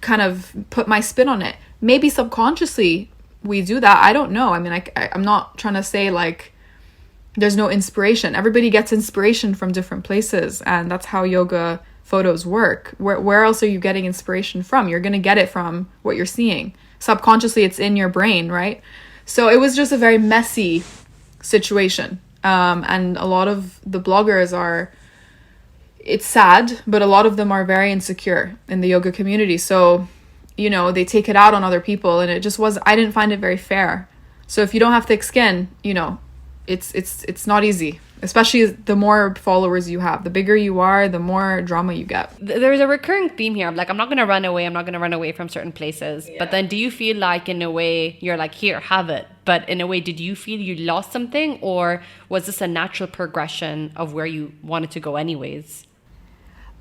kind of put my spin on it. Maybe subconsciously we do that. I don't know. I mean, I'm not trying to say like there's no inspiration. Everybody gets inspiration from different places, and that's how yoga photos work. Where else are you getting inspiration from? You're going to get it from what you're seeing. Subconsciously, it's in your brain, right? So it was just a very messy situation. And a lot of the bloggers it's sad, but a lot of them are very insecure in the yoga community. So, you know, they take it out on other people, and I didn't find it very fair. So if you don't have thick skin, you know, it's not easy. especially the more followers you have. The bigger you are, the more drama you get. There's a recurring theme here of like, I'm not going to run away. I'm not going to run away from certain places. But then do you feel like in a way you're like, here, have it. But in a way, did you feel you lost something, or was this a natural progression of where you wanted to go anyways?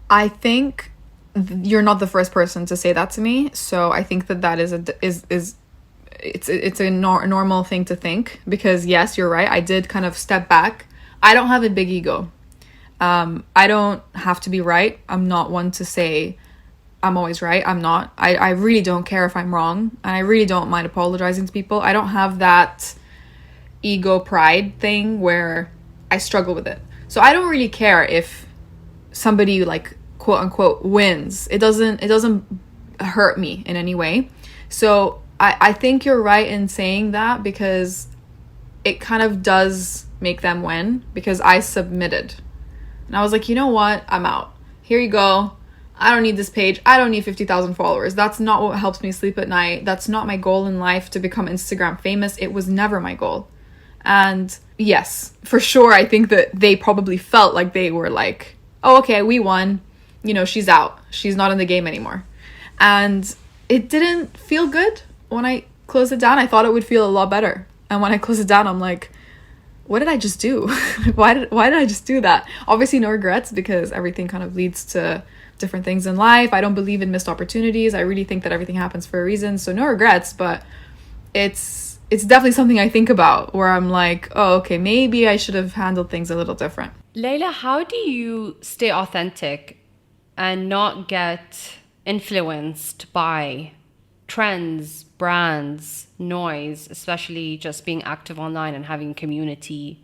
I think you're not the first person to say that to me. So I think that is it's a normal thing to think, because yes, you're right. I did kind of step back. I don't have a big ego. I don't have to be right. I'm not one to say I'm always right. I'm not. I really don't care if I'm wrong. And I really don't mind apologizing to people. I don't have that ego pride thing where I struggle with it. So I don't really care if somebody like quote unquote wins. It doesn't hurt me in any way. So I think you're right in saying that, because it kind of does make them win, because I submitted. And I was like, you know what? I'm out. Here you go. I don't need this page. I don't need 50,000 followers. That's not what helps me sleep at night. That's not my goal in life, to become Instagram famous. It was never my goal. And yes, for sure, I think that they probably felt like they were like, oh, okay, we won. You know, she's out. She's not in the game anymore. And it didn't feel good when I closed it down. I thought it would feel a lot better. And when I closed it down, I'm like, what did I just do? why did I just do that? Obviously no regrets, because everything kind of leads to different things in life. I don't believe in missed opportunities. I really think that everything happens for a reason. So no regrets, but it's definitely something I think about, where I'm like, oh, okay, maybe I should have handled things a little different. Layla, how do you stay authentic and not get influenced by trends, brands, noise, especially just being active online and having community?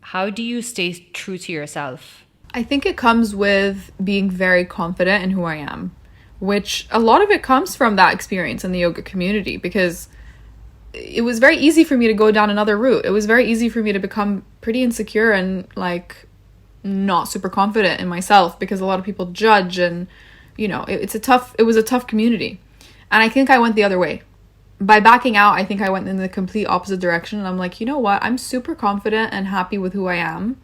How do you stay true to yourself? I think it comes with being very confident in who I am, which a lot of it comes from that experience in the yoga community, because it was very easy for me to go down another route. It was very easy for me to become pretty insecure and like not super confident in myself, because a lot of people judge, and you know, it was a tough community. And I think I went the other way. By backing out, I think I went in the complete opposite direction. And I'm like, you know what? I'm super confident and happy with who I am.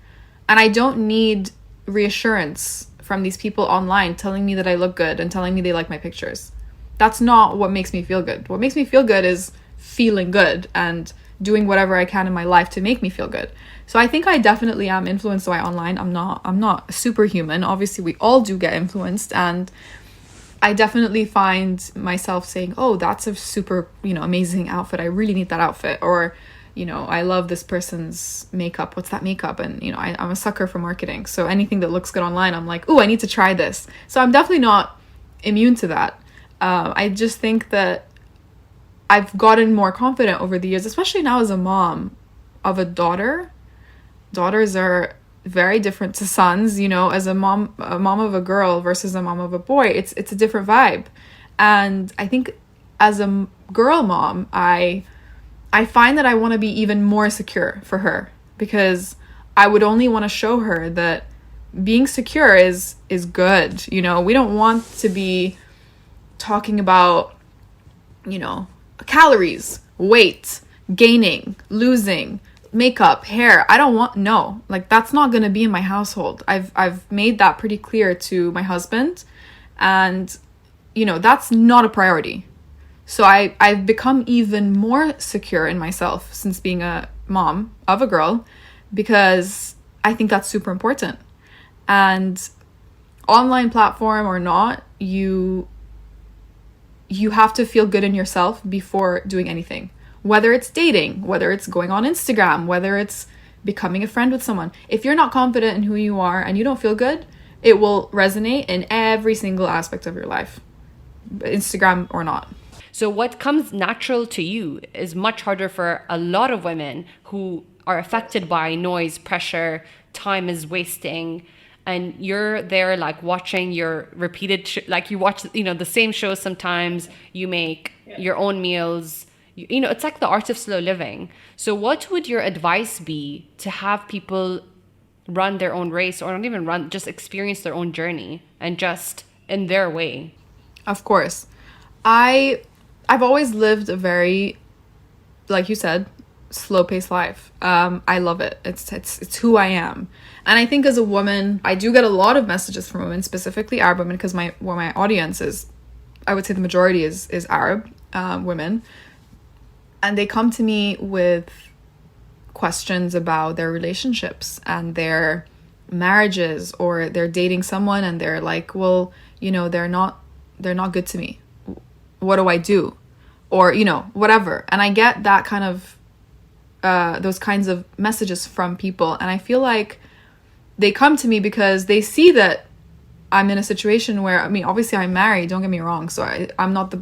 And I don't need reassurance from these people online telling me that I look good and telling me they like my pictures. That's not what makes me feel good. What makes me feel good is feeling good and doing whatever I can in my life to make me feel good. So I think I definitely am influenced by online. I'm not superhuman. Obviously, we all do get influenced, and I definitely find myself saying, oh, that's a super, amazing outfit. I really need that outfit. Or, I love this person's makeup. What's that makeup? And, I'm a sucker for marketing. So anything that looks good online, I'm like, oh, I need to try this. So I'm definitely not immune to that. I just think that I've gotten more confident over the years, especially now as a mom of a daughter. Daughters are very different to sons, as a mom of a girl versus a mom of a boy. It's a different vibe. And I think as a girl mom, I find that I want to be even more secure for her, because I would only want to show her that being secure is good. We don't want to be talking about, calories, weight, gaining, losing, makeup, hair. I don't want, no, like that's not going to be in my household. I've made that pretty clear to my husband, and that's not a priority. So I've become even more secure in myself since being a mom of a girl, because I think that's super important. And online platform or not, you have to feel good in yourself before doing anything. Whether it's dating, whether it's going on Instagram, whether it's becoming a friend with someone. If you're not confident in who you are and you don't feel good, it will resonate in every single aspect of your life, Instagram or not. So what comes natural to you is much harder for a lot of women who are affected by noise, pressure, time is wasting. And you're there like watching your repeated, like you watch, the same shows sometimes, you make your own meals. It's like the art of slow living. So what would your advice be to have people run their own race, or not even run, just experience their own journey and just in their way? Of course. I've always lived a very, like you said, slow-paced life. I love it. It's who I am. And I think as a woman, I do get a lot of messages from women, specifically Arab women, because my audience is, I would say the majority is Arab women. And they come to me with questions about their relationships and their marriages, or they're dating someone and they're like, well, they're not good to me. What do I do? Or, whatever. And I get that kind of those kinds of messages from people, and I feel like they come to me because they see that I'm in a situation where, I mean, obviously I'm married, don't get me wrong, so I'm not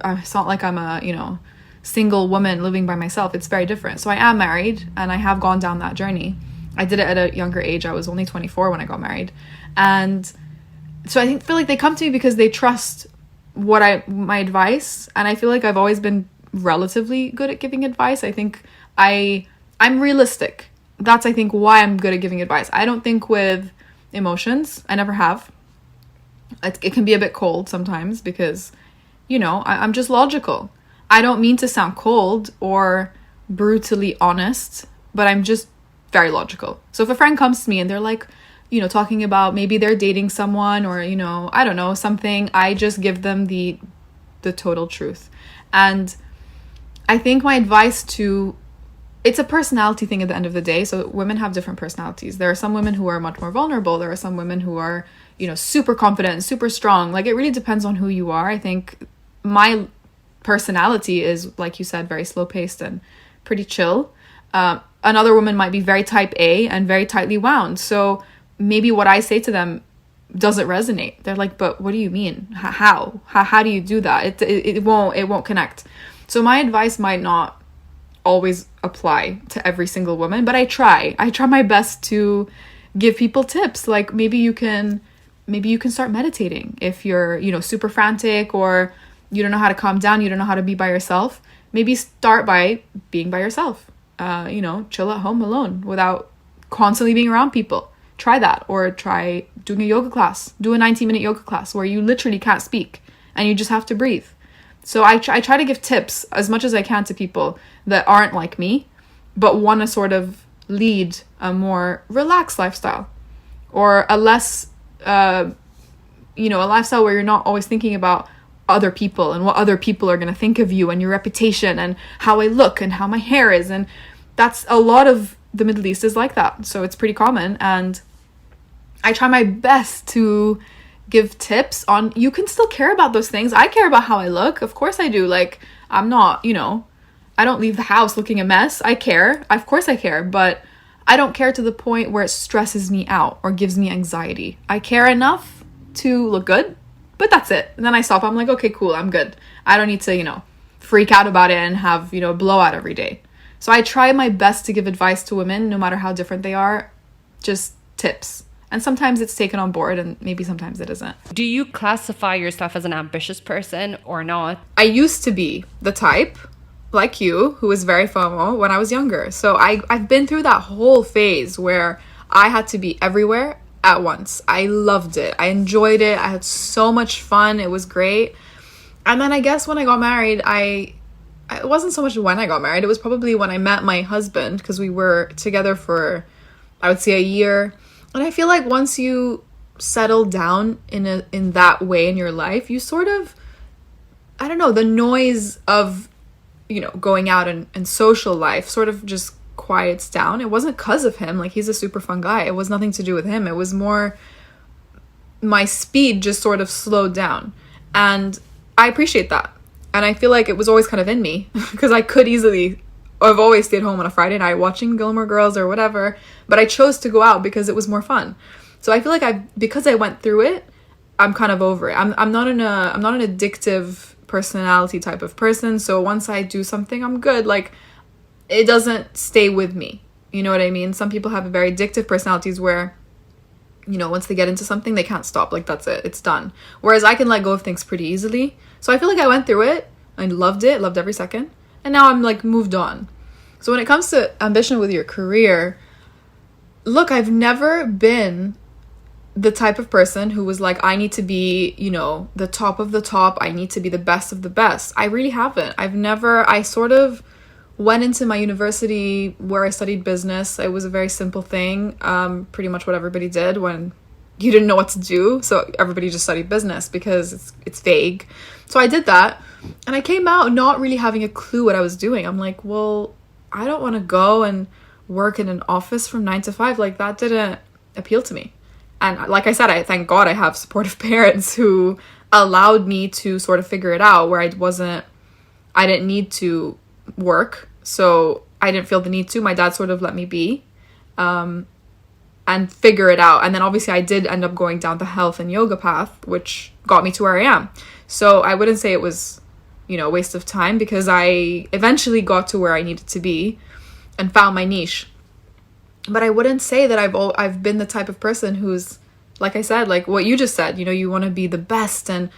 it's not like I'm a single woman living by myself. It's very different. So I am married, and I have gone down that journey. I did it at a younger age. I was only 24 when I got married, and so I feel like they come to me because they trust my advice, and I feel like I've always been relatively good at giving advice. I think I'm realistic. That's, I think, why I'm good at giving advice. I don't think with emotions. I never have. It can be a bit cold sometimes because, I'm just logical. I don't mean to sound cold or brutally honest, but I'm just very logical. So if a friend comes to me and they're like, talking about maybe they're dating someone, or, I don't know, something, I just give them the total truth. And I think my advice it's a personality thing at the end of the day. So women have different personalities. There are some women who are much more vulnerable. There are some women who are, super confident, super strong. Like, it really depends on who you are. I think my personality is, like you said, very slow paced and pretty chill. Another woman might be very type A and very tightly wound. So maybe what I say to them doesn't resonate. They're like, but what do you mean? How do you do that? It won't connect. So my advice might not always apply to every single woman, but I try my best to give people tips. Like, maybe you can start meditating if you're, super frantic, or you don't know how to calm down, you don't know how to be by yourself. Maybe start by being by yourself. Chill at home alone without constantly being around people. Try that, or try doing a yoga class. Do a 90-minute yoga class where you literally can't speak and you just have to breathe. So I try to give tips as much as I can to people that aren't like me, but want to sort of lead a more relaxed lifestyle, or a less, a lifestyle where you're not always thinking about other people and what other people are going to think of you and your reputation and how I look and how my hair is. And that's, a lot of the Middle East is like that. So it's pretty common. And I try my best to give tips on, you can still care about those things. I care about how I look. Of course I do. Like, I'm not, I don't leave the house looking a mess. I care. Of course I care. But I don't care to the point where it stresses me out or gives me anxiety. I care enough to look good, but that's it. And then I stop. I'm like, okay, cool. I'm good. I don't need to, freak out about it and have, a blowout every day. So I try my best to give advice to women, no matter how different they are, just tips. And sometimes it's taken on board, and maybe sometimes it isn't. Do you classify yourself as an ambitious person or not? I used to be the type, like you, who was very FOMO when I was younger. So I've been through that whole phase where I had to be everywhere at once. I loved it. I enjoyed it. I had so much fun. It was great. And then I guess when I got married, it wasn't so much when I got married. It was probably when I met my husband, because we were together for, I would say, a year. And I feel like once you settle down in that way in your life, you sort of, I don't know, the noise of, going out and social life sort of just quiets down. It wasn't because of him. Like, he's a super fun guy. It was nothing to do with him. It was more my speed just sort of slowed down. And I appreciate that. And I feel like it was always kind of in me because I could easily, I've always stayed home on a Friday night watching Gilmore Girls or whatever, but I chose to go out because it was more fun. So I feel like because I went through it, I'm kind of over it. I'm not an addictive personality type of person. So once I do something, I'm good. Like, it doesn't stay with me. You know what I mean? Some people have very addictive personalities where, once they get into something, they can't stop. Like, that's it. It's done. Whereas I can let go of things pretty easily. So I feel like I went through it. I loved it. Loved every second. And now I'm like moved on. So when it comes to ambition with your career, look, I've never been the type of person who was like, I need to be, the top of the top. I need to be the best of the best. I really haven't. I sort of went into my university where I studied business. It was a very simple thing, pretty much what everybody did when you didn't know what to do. So everybody just studied business because it's vague. So I did that, and I came out not really having a clue what I was doing. I'm like, well, I don't want to go and work in an office from 9 to 5. Like, that didn't appeal to me. And like I said, I thank God I have supportive parents who allowed me to sort of figure it out, where I didn't need to work. So I didn't feel the need to. My dad sort of let me be, and figure it out. And then obviously I did end up going down the health and yoga path, which got me to where I am. So I wouldn't say it was, a waste of time, because I eventually got to where I needed to be and found my niche. But I wouldn't say that I've been the type of person who's, like I said, like what you just said, you want to be the best. And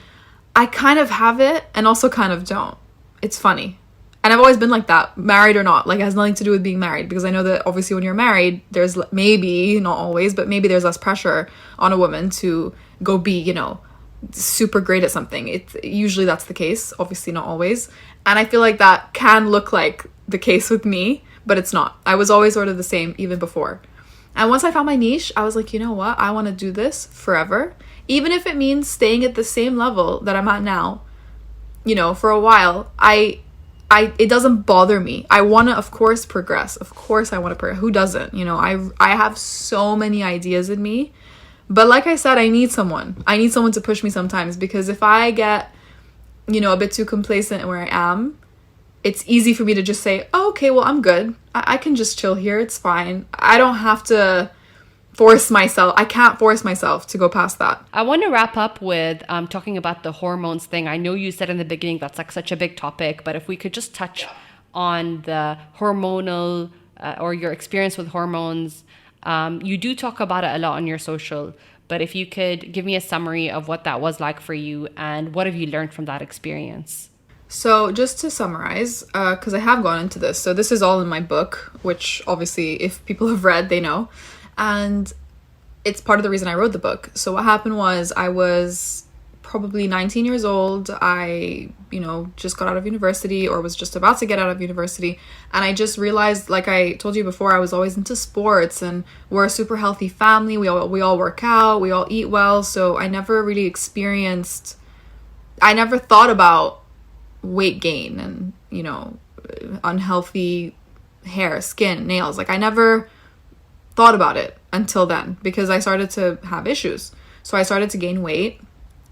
I kind of have it and also kind of don't. It's funny. And I've always been like that, married or not. Like, it has nothing to do with being married, because I know that obviously when you're married, there's maybe, not always, but maybe there's less pressure on a woman to go be, super great at something. Usually that's the case, obviously not always. And I feel like that can look like the case with me, but it's not. I was always sort of the same even before. And once I found my niche, I was like, you know what? I want to do this forever. Even if it means staying at the same level that I'm at now, for a while, it doesn't bother me. I want to, of course, progress. Of course I want to progress. Who doesn't? I have so many ideas in me. But like I said, I need someone. I need someone to push me sometimes, because if I get, a bit too complacent where I am, it's easy for me to just say, oh, okay, well, I'm good. I can just chill here. It's fine. I don't have to force myself. I can't force myself to go past that. I want to wrap up with talking about the hormones thing. I know you said in the beginning that's like such a big topic, but if we could just touch on the hormonal or your experience with hormones. You do talk about it a lot on your social, but if you could give me a summary of what that was like for you and what have you learned from that experience? So just to summarize, because I have gone into this, so this is all in my book, which obviously if people have read, they know. And it's part of the reason I wrote the book. So what happened was I was probably 19 years old. I, just got out of university or was just about to get out of university. And I just realized, like I told you before, I was always into sports and we're a super healthy family. We all work out, we all eat well. So I never really I never thought about weight gain and, unhealthy hair, skin, nails. Like I never thought about it until then, because I started to have issues. So I started to gain weight,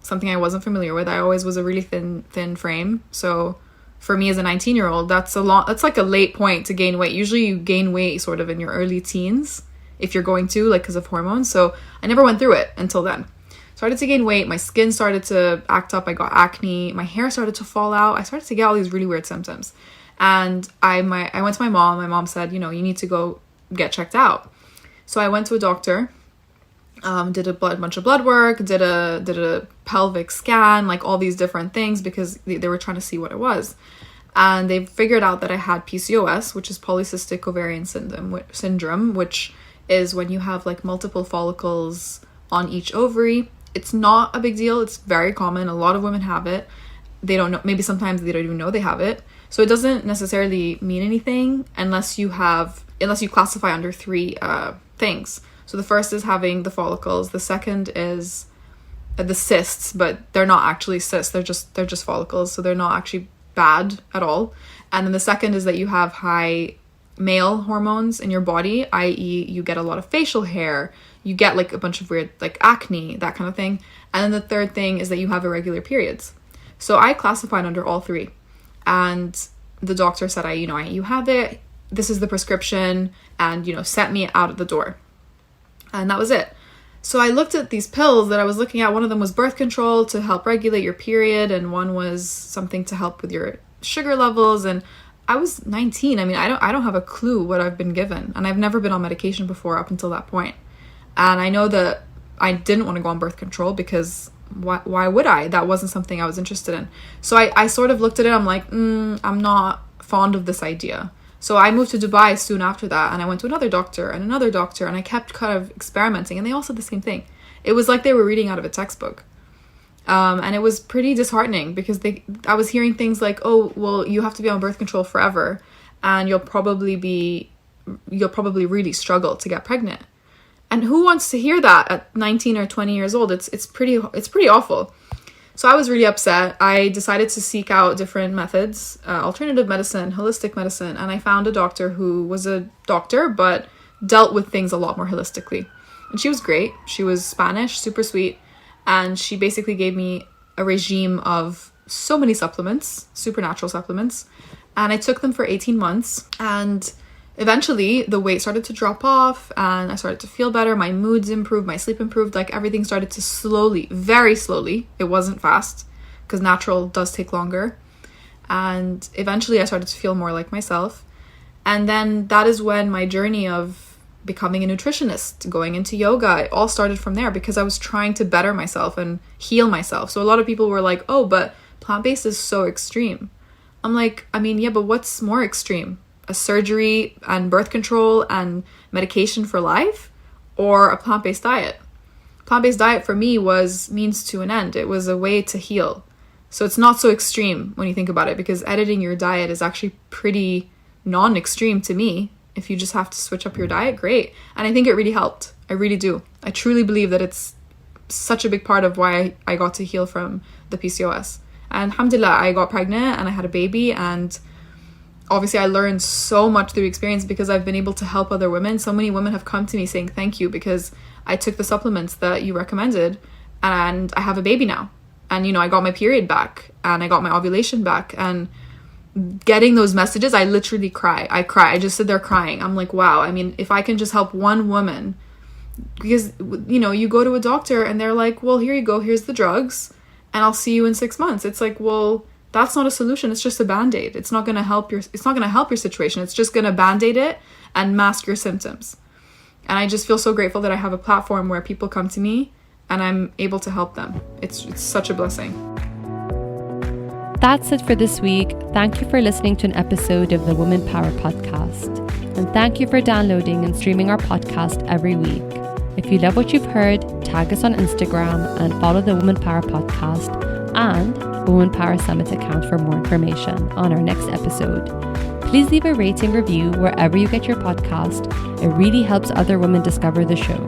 something I wasn't familiar with. I always was a really thin frame. So for me as a 19-year-old, that's like a late point to gain weight. Usually you gain weight sort of in your early teens if you're going to, like, because of hormones. So I never went through it until then. Started to gain weight, my skin started to act up, I got acne, my hair started to fall out, I started to get all these really weird symptoms. And I went to my mom said, you need to go get checked out. So I went to a doctor, did a bunch of blood work, did a pelvic scan, like all these different things, because they were trying to see what it was. And they figured out that I had PCOS, which is polycystic ovarian syndrome, which is when you have like multiple follicles on each ovary. It's not a big deal. It's very common. A lot of women have it. They don't know. Maybe sometimes they don't even know they have it. So it doesn't necessarily mean anything unless you classify under three things. So the first is having the follicles. The second is the cysts, but they're not actually cysts. They're just follicles. So they're not actually bad at all. And then the second is that you have high male hormones in your body, i.e. you get a lot of facial hair, you get like a bunch of weird like acne, that kind of thing. And then the third thing is that you have irregular periods. So I classified under all three. And the doctor said, you have it, this is the prescription, and, sent me out of the door. And that was it. So I looked at these pills that I was looking at. One of them was birth control to help regulate your period, and one was something to help with your sugar levels. And I was 19. I mean, I don't have a clue what I've been given, and I've never been on medication before up until that point. And I know that I didn't want to go on birth control because why would I? That wasn't something I was interested in. So I sort of looked at it. I'm like, I'm not fond of this idea. So I moved to Dubai soon after that, and I went to another doctor, and I kept kind of experimenting, and they all said the same thing. It was like they were reading out of a textbook. And it was pretty disheartening because I was hearing things like, oh, well, you have to be on birth control forever. and you'll probably really struggle to get pregnant. And who wants to hear that at 19 or 20 years old? It's pretty awful. So I was really upset. I decided to seek out different methods, alternative medicine, holistic medicine, and I found a doctor who was a doctor but dealt with things a lot more holistically. And she was great. She was Spanish, super sweet, and she basically gave me a regime of so many supplements, supernatural supplements, and I took them for 18 months, and eventually the weight started to drop off and I started to feel better. My moods improved, my sleep improved, like everything started to slowly, very slowly, it wasn't fast because natural does take longer, and eventually I started to feel more like myself. And then that is when my journey of becoming a nutritionist, going into yoga, it all started from there because I was trying to better myself and heal myself. So a lot of people were like, oh, but plant-based is so extreme. I'm like, I mean, yeah, but what's more extreme? A surgery and birth control and medication for life, or a plant-based diet? Plant-based diet for me was means to an end. It was a way to heal. So it's not so extreme when you think about it, because editing your diet is actually pretty non-extreme to me. If you just have to switch up your diet, great. And I think it really helped. I really do. I truly believe that it's such a big part of why I got to heal from the PCOS. And alhamdulillah, I got pregnant and I had a baby, and obviously I learned so much through experience because I've been able to help other women. So many women have come to me saying thank you because I took the supplements that you recommended and I have a baby now. And, you know, I got my period back and I got my ovulation back. And getting those messages, I literally cry. I cry. I just sit there crying. I'm like, wow. I mean, if I can just help one woman, because, you know, you go to a doctor and they're like, well, here you go. Here's the drugs and I'll see you in 6 months. It's like, well, that's not a solution. It's just a band-aid. It's not going to help your situation. It's just going to band-aid it and mask your symptoms. And I just feel so grateful that I have a platform where people come to me and I'm able to help them. It's such a blessing. That's it for this week. Thank you for listening to an episode of the Woman Power Podcast. And thank you for downloading and streaming our podcast every week. If you love what you've heard, tag us on Instagram and follow the Woman Power Podcast and Woman Power Summit account for more information on our next episode. Please leave a rating review wherever you get your podcast. It really helps other women discover the show.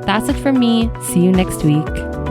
That's it from me. See you next week.